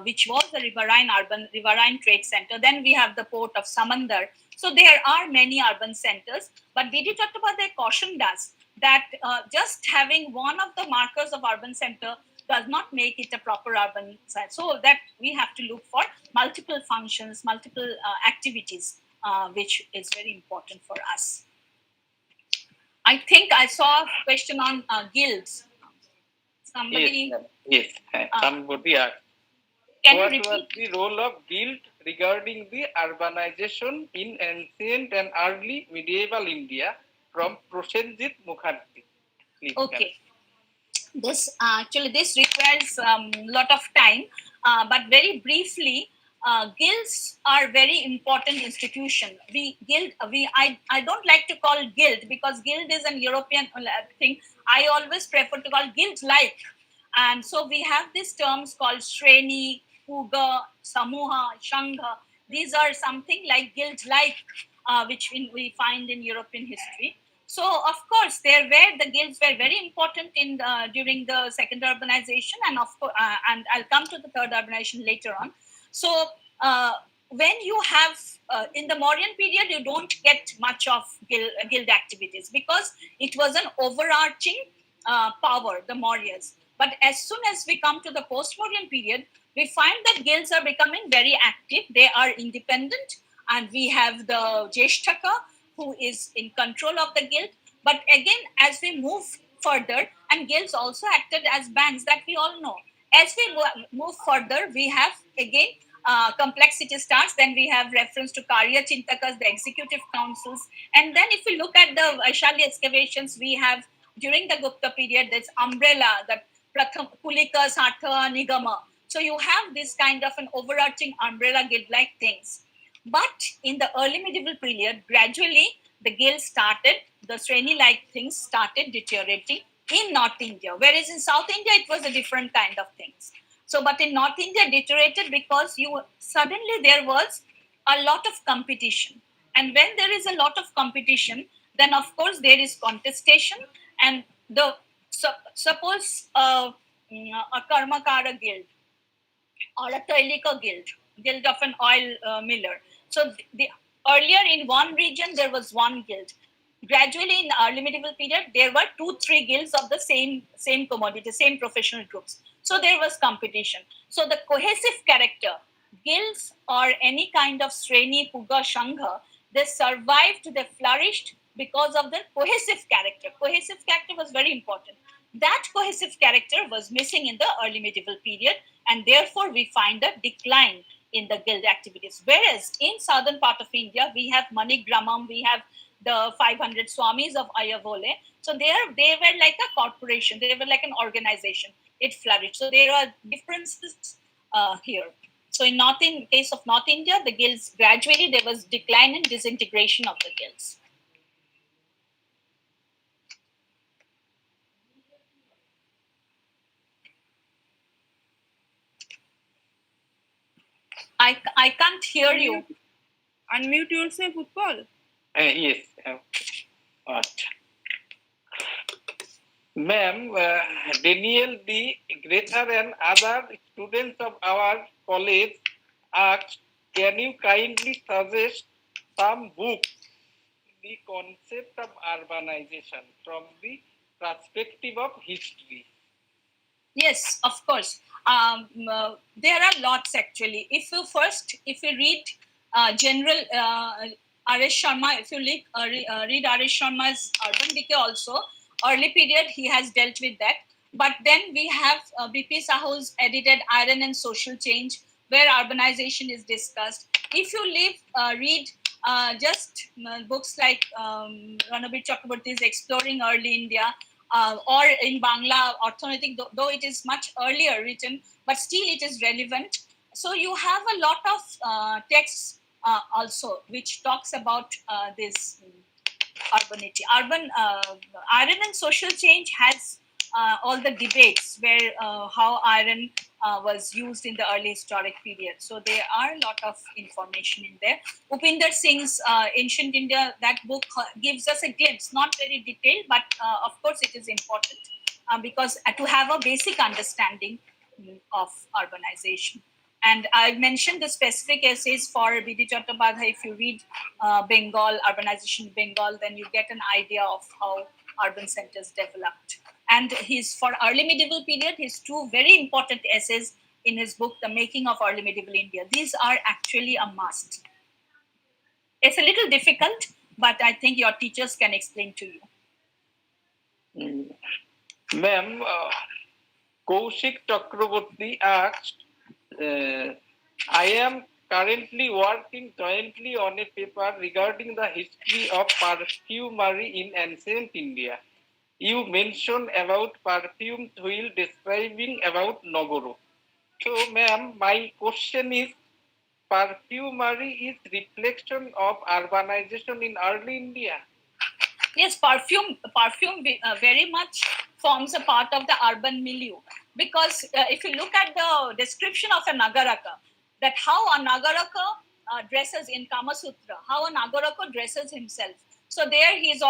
which was the riverine trade center. Then we have the port of Samandar. So there are many urban centers, but B.D. Chattopadhyay cautioned us that just having one of the markers of urban center does not make it a proper urban site. So that we have to look for multiple functions, multiple activities, which is very important for us. I think I saw a question on guilds. Somebody. Yes. Somebody asked. Can What you was repeat? the role of guild regarding the urbanization in ancient and early medieval India from Prosenjit Mukherjee? Please, Okay. This requires a lot of time, but very briefly, guilds are very important institution. I don't like to call guild because guild is an European thing. I always prefer to call guild like, and so we have these terms called Shreni, Puga, Samuha, Shangha. These are something like guild like, which we find in European history. So, of course, the guilds were very important during the second urbanization, and and I'll come to the third urbanization later on. So, when you have in the Mauryan period, you don't get much of guild activities because it was an overarching power, the Mauryas. But as soon as we come to the post-Mauryan period, we find that guilds are becoming very active. They are independent, and we have the Jeshtaka, who is in control of the guild. But again, as we move further, and guilds also acted as banks, that we all know. As we move further, we have again complexity starts. Then we have reference to Karya Chintakas, the executive councils. And then if we look at the Vaishali excavations, we have during the Gupta period, there's umbrella, that Pratham, Kulika, Sartha, Nigama. So you have this kind of an overarching umbrella guild-like things. But in the early medieval period, gradually the guild started, the Sreni-like things started deteriorating in North India, whereas in South India it was a different kind of things. So, but in North India deteriorated because suddenly there was a lot of competition, and when there is a lot of competition, then of course there is contestation, and suppose a Karmakara guild or a Toilika guild of an oil miller. So earlier in one region there was one guild. Gradually in the early medieval period there were 2-3 guilds of the same commodity, same professional groups. So there was competition. So the cohesive character, guilds or any kind of Sreni, Puga, Shangha, they survived, they flourished because of their cohesive character. Cohesive character was very important. That cohesive character was missing in the early medieval period, and therefore we find a decline in the guild activities. Whereas in southern part of India, we have Manigramam, we have the 500 Swamis of Ayavole. So they were like a corporation, they were like an organization. It flourished. So there are differences here. So in case of North India, the guilds gradually there was decline and disintegration of the guilds. I can't hear you. Unmute yourself, Utpal. Yes. Ma'am, Daniel the Greater and other students of our college asked, can you kindly suggest some books, the concept of urbanization from the perspective of history? Yes, of course. There are lots actually. If you read General R.S. Sharma, if you read R.S. Sharma's Urban Decay also, early period he has dealt with that. But then we have B.P. Sahu's edited Iron and Social Change, where urbanization is discussed. If you read just books like Ranabir Chakraborty's Exploring Early India, or in Bangla, Orthonetic, though it is much earlier written, but still it is relevant. So you have a lot of texts also which talks about this urbanity. Iron and social change has all the debates where how iron was used in the early historic period. So there are a lot of information in there. Upinder Singh's Ancient India, that book gives us a glimpse, not very detailed, but of course it is important because to have a basic understanding of urbanization. And I mentioned the specific essays for B.D. Chattopadhyay. If you read Bengal, Urbanization in Bengal, then you get an idea of how urban centers developed. And for early medieval period, his two very important essays in his book, The Making of Early Medieval India. These are actually a must. It's a little difficult, but I think your teachers can explain to you. Ma'am, Kaushik Chakraborty asked, I am currently working jointly on a paper regarding the history of perfumery in ancient India. You mentioned about perfume while describing about Nagoro. So, ma'am, my question is, perfumery is reflection of urbanization in early India? Yes, perfume very much forms a part of the urban milieu, because if you look at the description of a Nagaraka, that how a Nagaraka dresses in Kama Sutra, how a Nagaraka dresses himself. So there he's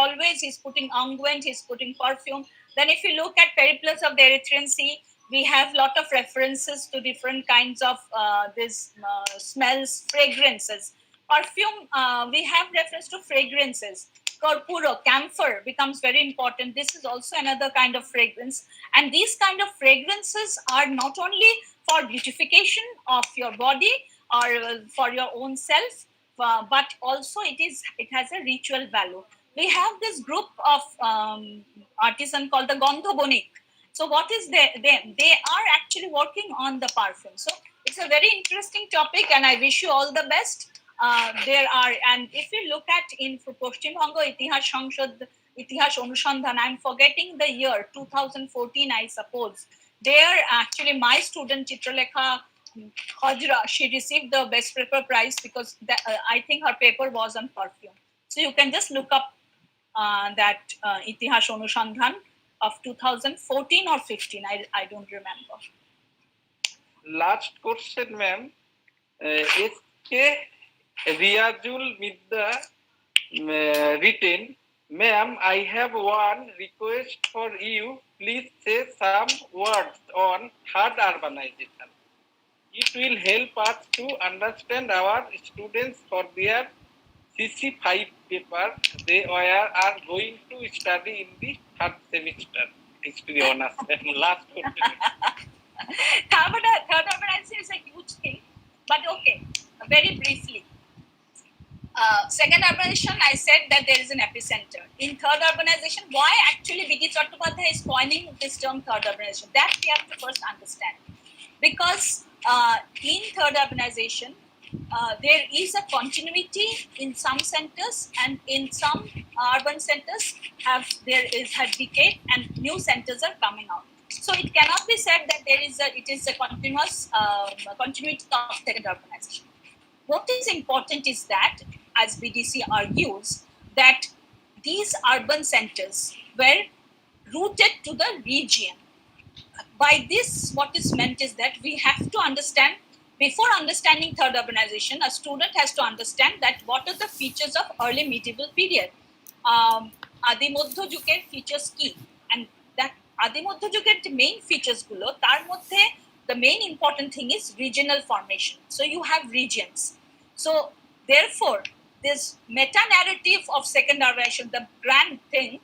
putting unguent, he's putting perfume. Then if you look at Periplus of the Erythraean Sea, we have lot of references to different kinds of smells, fragrances. Perfume, we have reference to fragrances. Corpuro, camphor becomes very important. This is also another kind of fragrance. And these kind of fragrances are not only for beautification of your body or for your own self, but also it has a ritual value. We have this group of artisan called the Gondhobonik. So what is they are actually working on the perfume. So it's a very interesting topic, and I wish you all the best. There are, and if you look at in Paschim Banga Itihash Sangshad, Itihash Anushandhan, I'm forgetting the year, 2014, I suppose. There, actually, my student Chitralekha Hajra, she received the best paper prize because I think her paper was on perfume. So you can just look up that Itihash Anusandhan of 2014 or 15. I don't remember. Last question, ma'am. S.K. Riazul Midda written, ma'am, I have one request for you. Please say some words on hard urbanization. It will help us to understand our students for their CC5 paper they are going to study in the third semester. History honors. Last question. Third urbanization is a huge thing, but okay, very briefly. Second urbanization, I said that there is an epicenter. In third urbanization, why actually B.D. Chattopadhyay is coining this term third urbanization? That we have to first understand. Because in third urbanization, there is a continuity in some centers, and in some urban centers had decayed and new centers are coming out. So it cannot be said that it is a continuous continuity of second urbanization. What is important is that, as BDC argues, that these urban centers were rooted to the region. By this, what is meant is that we have to understand, before understanding third urbanization, a student has to understand that what are the features of early medieval period. Adi Moddho Juger features key, and that Adi Moddho Juger main features gulo tar moddhe the main important thing is regional formation. So you have regions. So therefore, this meta narrative of second urbanization, the grand thing,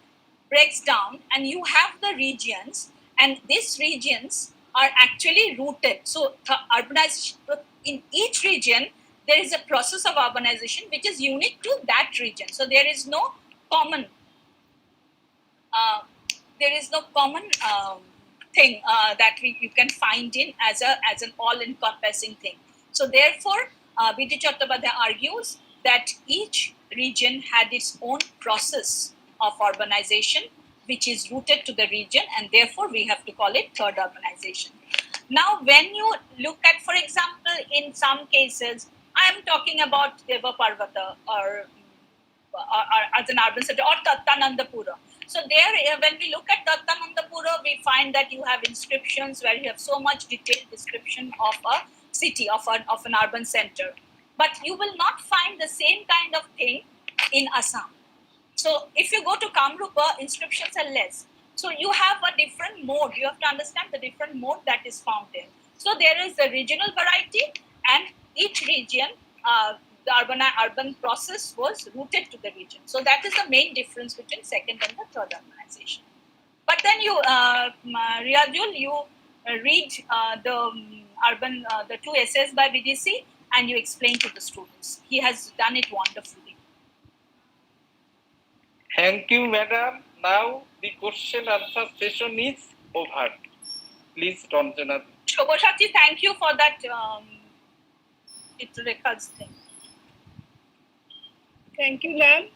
breaks down, and you have the regions, and these regions are actually rooted. So urbanization in each region, there is a process of urbanization which is unique to that region. So there is no common thing that you can find in as an all-encompassing thing. So therefore, B.D. Chattopadhyay argues that each region had its own process of urbanization, which is rooted to the region, and therefore we have to call it third urbanization. Now, when you look at, for example, in some cases, I am talking about Deva Parvata or as an urban center, or Tattanandapura. So there, when we look at Tattanandapura, we find that you have inscriptions where you have so much detailed description of a city, of an urban center. But you will not find the same kind of thing in Assam. So if you go to Kamrupa, inscriptions are less. So you have a different mode. You have to understand the different mode that is found there. So there is a regional variety, and each region, the urban process was rooted to the region. So that is the main difference between second and the third urbanization. But then you, Riyadul, you read the two essays by BDC, and you explain to the students. He has done it wonderfully. Thank you, madam. Now the question answer session is over. Please, Ranjana. Shobhashati, thank you for that Rekha's thing. Thank you, ma'am.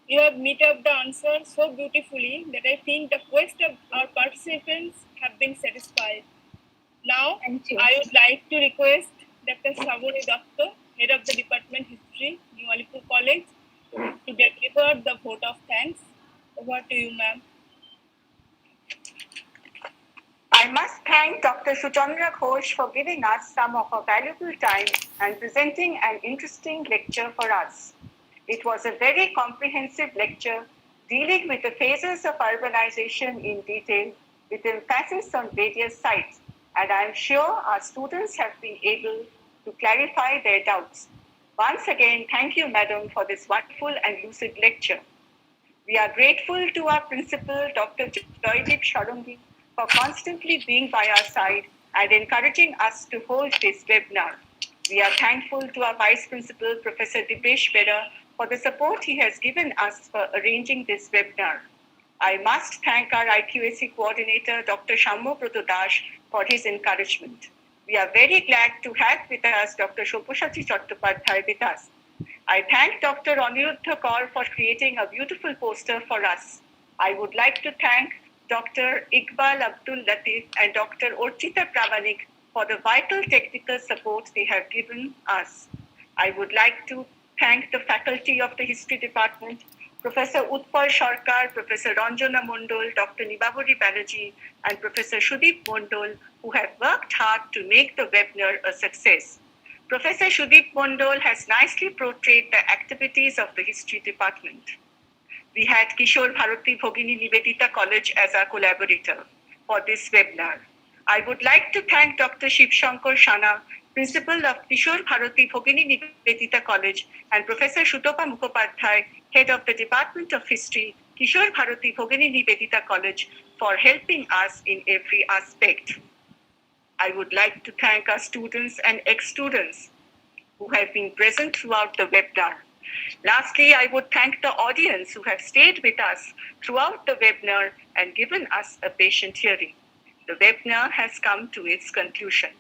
You have met up the answer so beautifully that I think the quest of our participants have been satisfied. Now, I would like to request Dr. Savori Datta, Head of the Department History, New Alipur College, to deliver the vote of thanks. Over to you, ma'am. I must thank Dr. Suchandra Ghosh for giving us some of her valuable time and presenting an interesting lecture for us. It was a very comprehensive lecture dealing with the phases of urbanization in detail, with emphasis on various sites, and I am sure our students have been able to clarify their doubts. Once again, thank you, madam, for this wonderful and lucid lecture. We are grateful to our principal, Dr. Joydeep Sharangi, for constantly being by our side and encouraging us to hold this webinar. We are thankful to our Vice Principal, Professor Dipesh Bera, for the support he has given us for arranging this webinar. I must thank our IQAC coordinator, Dr. Shammo Protodash, for his encouragement. We are very glad to have with us Dr. Shobhashati Chattopadhyay with us. I thank Dr. Aniruddha Kaur for creating a beautiful poster for us. I would like to thank Dr. Iqbal Abdul Latif and Dr. Orchita Pramanik for the vital technical support they have given us. I would like to thank the faculty of the History Department, Professor Utpal Sarkar, Professor Ranjana Mondol, Dr. Nibaburi Banerjee, and Professor Shudeep Mondol, who have worked hard to make the webinar a success. Professor Shudeep Mondol has nicely portrayed the activities of the History Department. We had Kishore Bharati Bhogini Nivedita College as our collaborator for this webinar. I would like to thank Dr. Shiv Shankar Shana, Principal of Kishore Bharati Bhogini Nivedita College, and Professor Shutopa Mukhopadhyay, Head of the Department of History, Kishore Bharati Bhogini Nivedita College, for helping us in every aspect. I would like to thank our students and ex-students who have been present throughout the webinar. Lastly, I would thank the audience who have stayed with us throughout the webinar and given us a patient hearing. The webinar has come to its conclusion.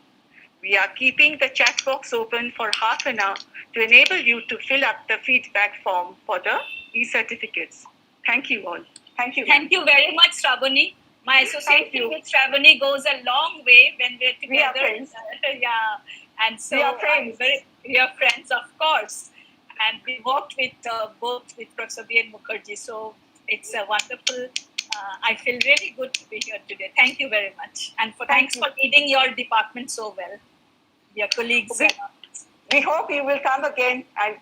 We are keeping the chat box open for half an hour to enable you to fill up the feedback form for the e-certificates. Thank you all. Thank you. Thank you very much, Shravani. My association with Shravani goes a long way when we're together. We are friends. Yeah, and so we are friends. We are friends, of course. And we worked with both with Professor B.N. Mukherjee. So it's a wonderful. I feel really good to be here today. Thank you very much, and thanks for leading your department so well, your colleagues. We hope you will come again and.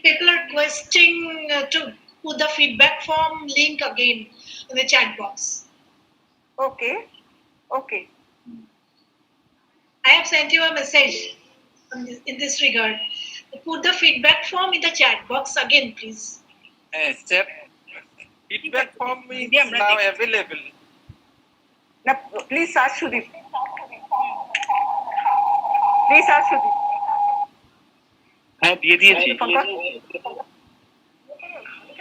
People are requesting to put the feedback form link again in the chat box. Okay. Okay. I have sent you a message in this regard. Put the feedback form in the chat box again, please. Feedback form is now available. Now, please ask Shudeep. Please ask Shudeep. হ্যাঁ দিয়ে দিয়েছি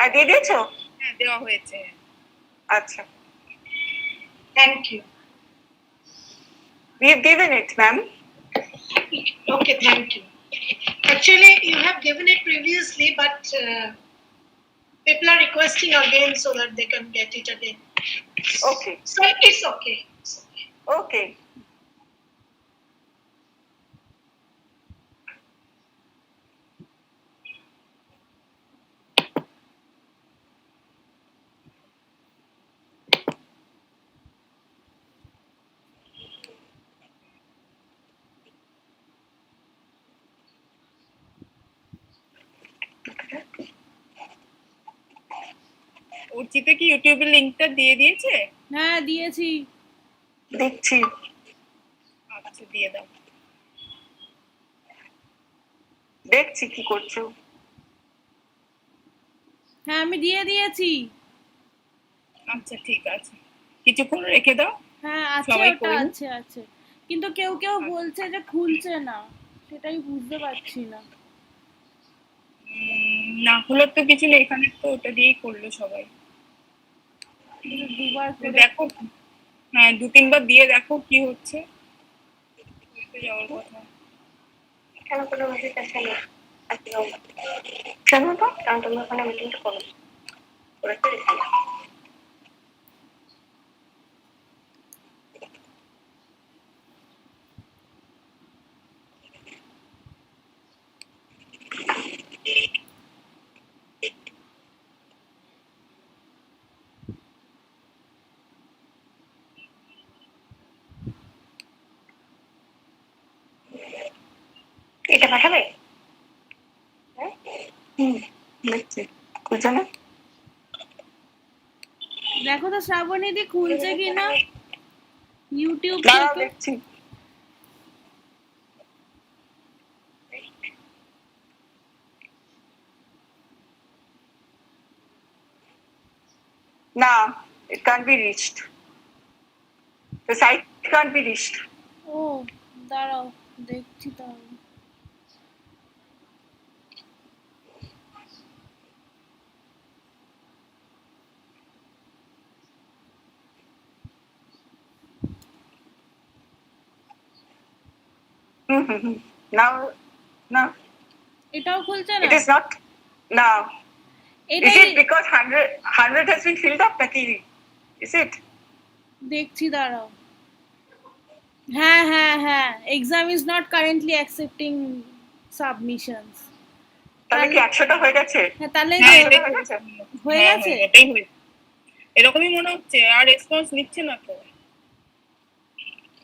আর দিয়ে দিয়েছো? হ্যাঁ দেওয়া হয়েছে। আচ্ছা। Thank you. We have given it, ma'am. Okay, thank you. Actually, you have given it previously, but people are requesting again so that they can get it again. Okay. So it's okay. It's okay. Okay. Archita কি ইউটিউবের লিংকটা দিয়ে দিয়েছে? হ্যাঁ দিয়েছি। দেখছি। আচ্ছা দিয়ে দাও। দেখছি কি করছো। হ্যাঁ আমি দিয়ে দিয়েছি। আচ্ছা ঠিক আছে, কিছুক্ষণ রেখে দাও। হ্যাঁ আছে, ওটা আছে আছে, কিন্তু কেউ কেউ বলছে যে খুলছে না, সেটাই বুঝতে পারছি না। না খোলার তো কিছু নেই, এখানে তো ওটা দিয়েই করলো সবাই। দুবার করে দেখো, হ্যাঁ 2-3 বার দিয়ে দেখো কি হচ্ছে। যাওয়ার কথা কেন কোনো মেসেজ আসে না? কেন তো? কারণ তুমি ওখানে মিটিংটা করো। করেছো রিসেন্ট। এটা পাঠাবে? হ্যাঁ দেখছি খুলছে না। দেখো তো শ্রাবণীদি খুলছে কিনা ইউটিউব দাঁড়াও থেকে। দেখছি। না, it can't be reached. The site can't be reached. ও দাঁড়াও দেখছি তাহলে। Now, no, এটাও খুলছে না। it is not. Now, is এটাই it because 100 has been filled up? Taki? Is it? দেখছি দাঁড়াও। হ্যাঁ হ্যাঁ হ্যাঁ, exam is not currently accepting submissions. তাহলে কি 100টা হয়ে গেছে? হ্যাঁ তাহলে হ্যাঁ, হয়ে এটাই গেছে? হয়ে হ্যাঁ, গেছে। হ্যাঁ, এটাই হয়েছে। এরকমই মনে হচ্ছে, আর রেসপন্স নিচ্ছে না তো।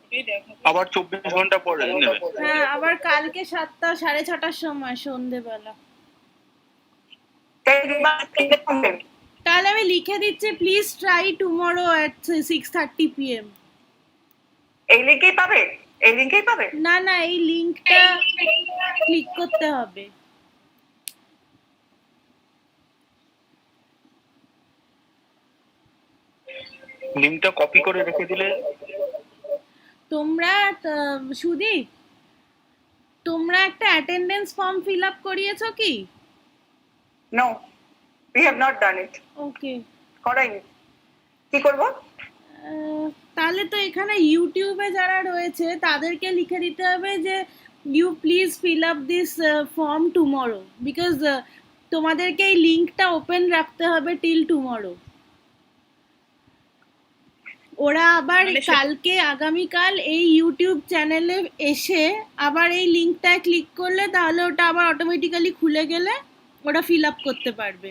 এটাই দেখো। আবার 24 ঘন্টা পরে নেবে। হ্যাঁ আবার কালকে 7টা 6:30টার সময় সন্ধেবেলা। তাহলে আমি লিখে দিচ্ছি please try tomorrow at 6:30 PM। এই লিংকেই পাবে? এই লিংকেই পাবে? না না, এই লিংকটা ক্লিক করতে হবে। লিংকটা কপি করে রেখে দিলে। তোমরা সুদীপ, তোমরা একটা অ্যাটেন্ডেন্স ফর্ম ফিল আপ করিয়েছো কি? No, we have not done it. ওকে, করাইনি। কি করব? তাহলে তো এখানে ইউটিউবে যারা রয়েছে তাদেরকে লিখে দিতে হবে যে you please fill up this form tomorrow, because তোমাদেরকে এই লিংকটা ওপেন রাখতে হবে টিল টুমরো। ওরা আবার কালকে আগামীকাল এই ইউটিউব চ্যানেলে এসে আবার এই লিংকটায় ক্লিক করলে তাহলে ওটা আবার অটোমেটিক্যালি খুলে গেলে ওরা ফিল আপ করতে পারবে,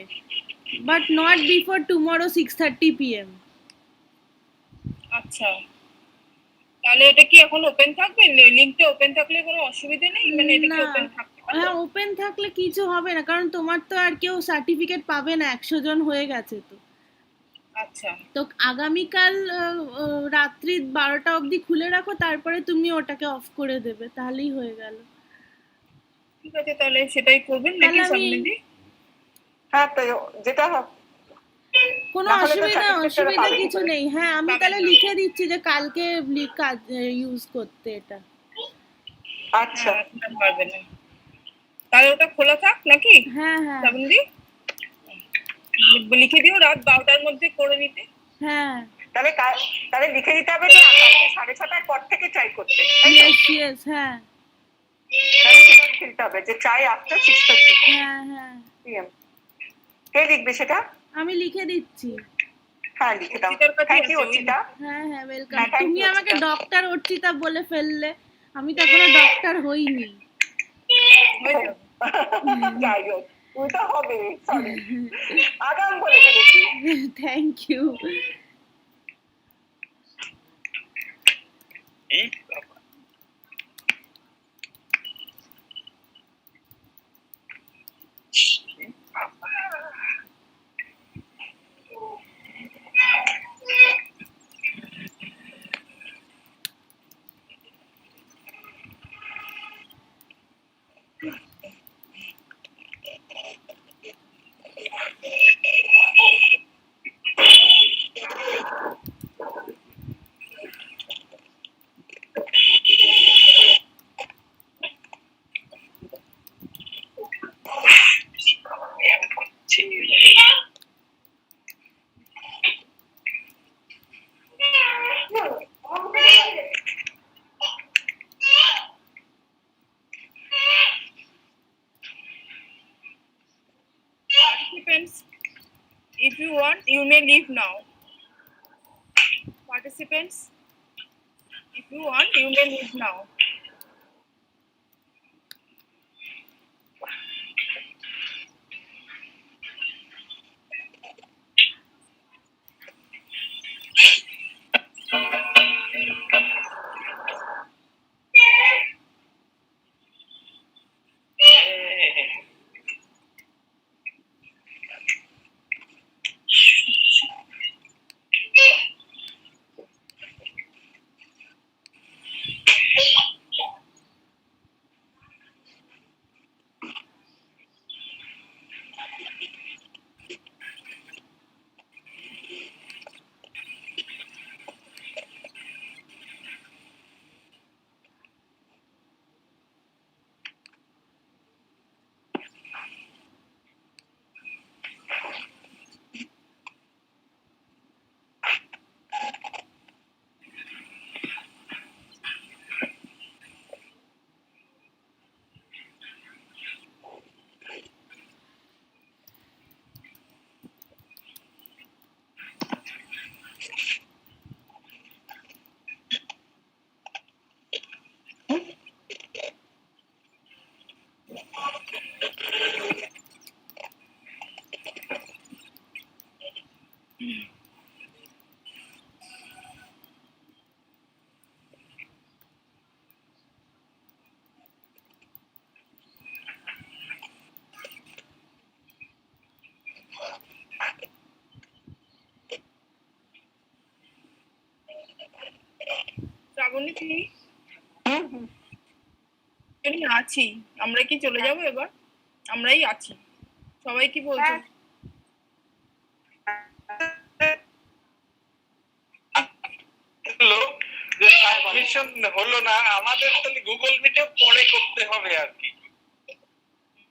but not before tomorrow 6:30 PM। আচ্ছা, তাহলে এটা কি এখন ওপেন থাকবে? লিংকটা ওপেন থাকলে কোনো অসুবিধা নেই, মানে এটা কি ওপেন থাকবে? হ্যাঁ ওপেন থাকলে কিছু হবে না, কারণ তোমার তো আর কেউ সার্টিফিকেট পাবে না, 100 জন হয়ে গেছে তো। আচ্ছা, তো আগামীকাল রাত্রি 12টা অবধি খুলে রাখো, তারপরে তুমি ওটাকে অফ করে দেবে, তাহলেই হয়ে গেল। ঠিক আছে, তাহলে সেটাই করবেন নাকি সামনেদি? হ্যাঁ, তো যেটা কোনো অসুবিধা কিছু নেই। হ্যাঁ আমি তাহলে লিখে দিচ্ছি যে কালকে ইউজ করতে এটা। আচ্ছা, পারবে না, তাহলে ওটা খোলা থাক নাকি? হ্যাঁ হ্যাঁ সামনেদি লিখে দিও রাত 12টার মধ্যে করে নিতে। হ্যাঁ তাহলে লিখে দিতে হবে যে কালকে 6:30টার পর থেকে ট্রাই করতে। ইয়েস ইয়েস, হ্যাঁ তাহলে সেটা লিখে দিতে হবে যে ট্রাই আফটার 6:30 হ্যাঁ হ্যাঁ। PM। কে লিখবে সেটা? আমি লিখে দিচ্ছি। হ্যাঁ লিখে দাও। Thank you Archita. হ্যাঁ হ্যাঁ ওয়েলকাম। তুমি আমাকে ডক্টর অর্চিতা বলে ফেললে, আমি তো এখনো ডক্টর হইনি। যাই হোক, ওটা হবে, সরি আগাম বলে ফেলেছি। Thank you. Participants, if you want, you may leave now. Participants, if you want, you may leave now. Shrabani তুমি আমি আছি, আমরা কি চলে যাব এবার? আমরাই আছি, সবাই কি বলছো? হলো যে সাবমিশন হলো না, আমাদের তাহলে গুগল মিটে পরে করতে হবে আর কি,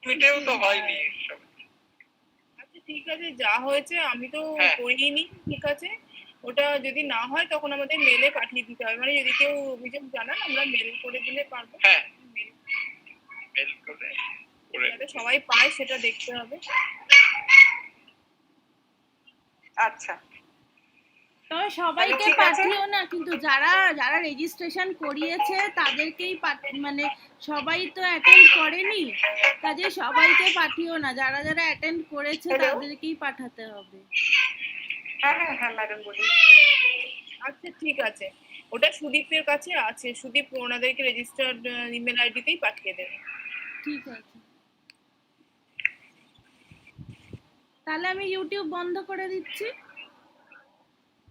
মিটেও তো হয়নি এসব। আচ্ছা ঠিক আছে, যা হয়েছে আমি তো করিনি, ঠিক আছে। ওটা যদি না হয় তখন আমাদের মেলে পাঠিয়ে দিতে হবে, মানে যদি কেউ অভিযোগ জানান আমরা মেল করে দিলে পারবো। হ্যাঁ, মেল করে যাতে সবাই পায় সেটা দেখতে হবে। আচ্ছা, তবে সবাইকে পাঠিও না, কিন্তু যারা যারা রেজিস্ট্রেশন করিয়েছে তাদেরকেই মানে সবাই তো অ্যাটেন্ড করেনি, কাজে সবাইকে পাঠিও না, যারা যারা অ্যাটেন্ড করেছে তাদেরকেই পাঠাতে হবে। হ্যাঁ হ্যাঁ হ্যাঁ ম্যাডাম বলুন। আচ্ছা ঠিক আছে, ওটা সুদীপের কাছে আছে, সুদীপ ওনাদেরকে রেজিস্টার্ড ইমেল আইডিতেই পাঠিয়ে দেবে। ঠিক আছে, তাহলে আমি ইউটিউব বন্ধ করে দিচ্ছি।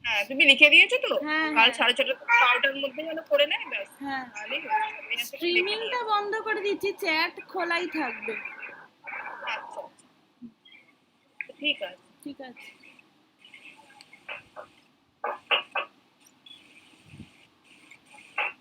হ্যাঁ তুমি লিখে দিয়েছো তো? হ্যাঁ, কাল 6:30 থেকে 12টার মধ্যে যেন করে নেয়, ব্যাস। হ্যাঁ, তাহলেই স্ট্রিমিংটা বন্ধ করে দিচ্ছি, চ্যাট খোলাই থাকবে। আচ্ছা ঠিক আছে। ঠিক আছে।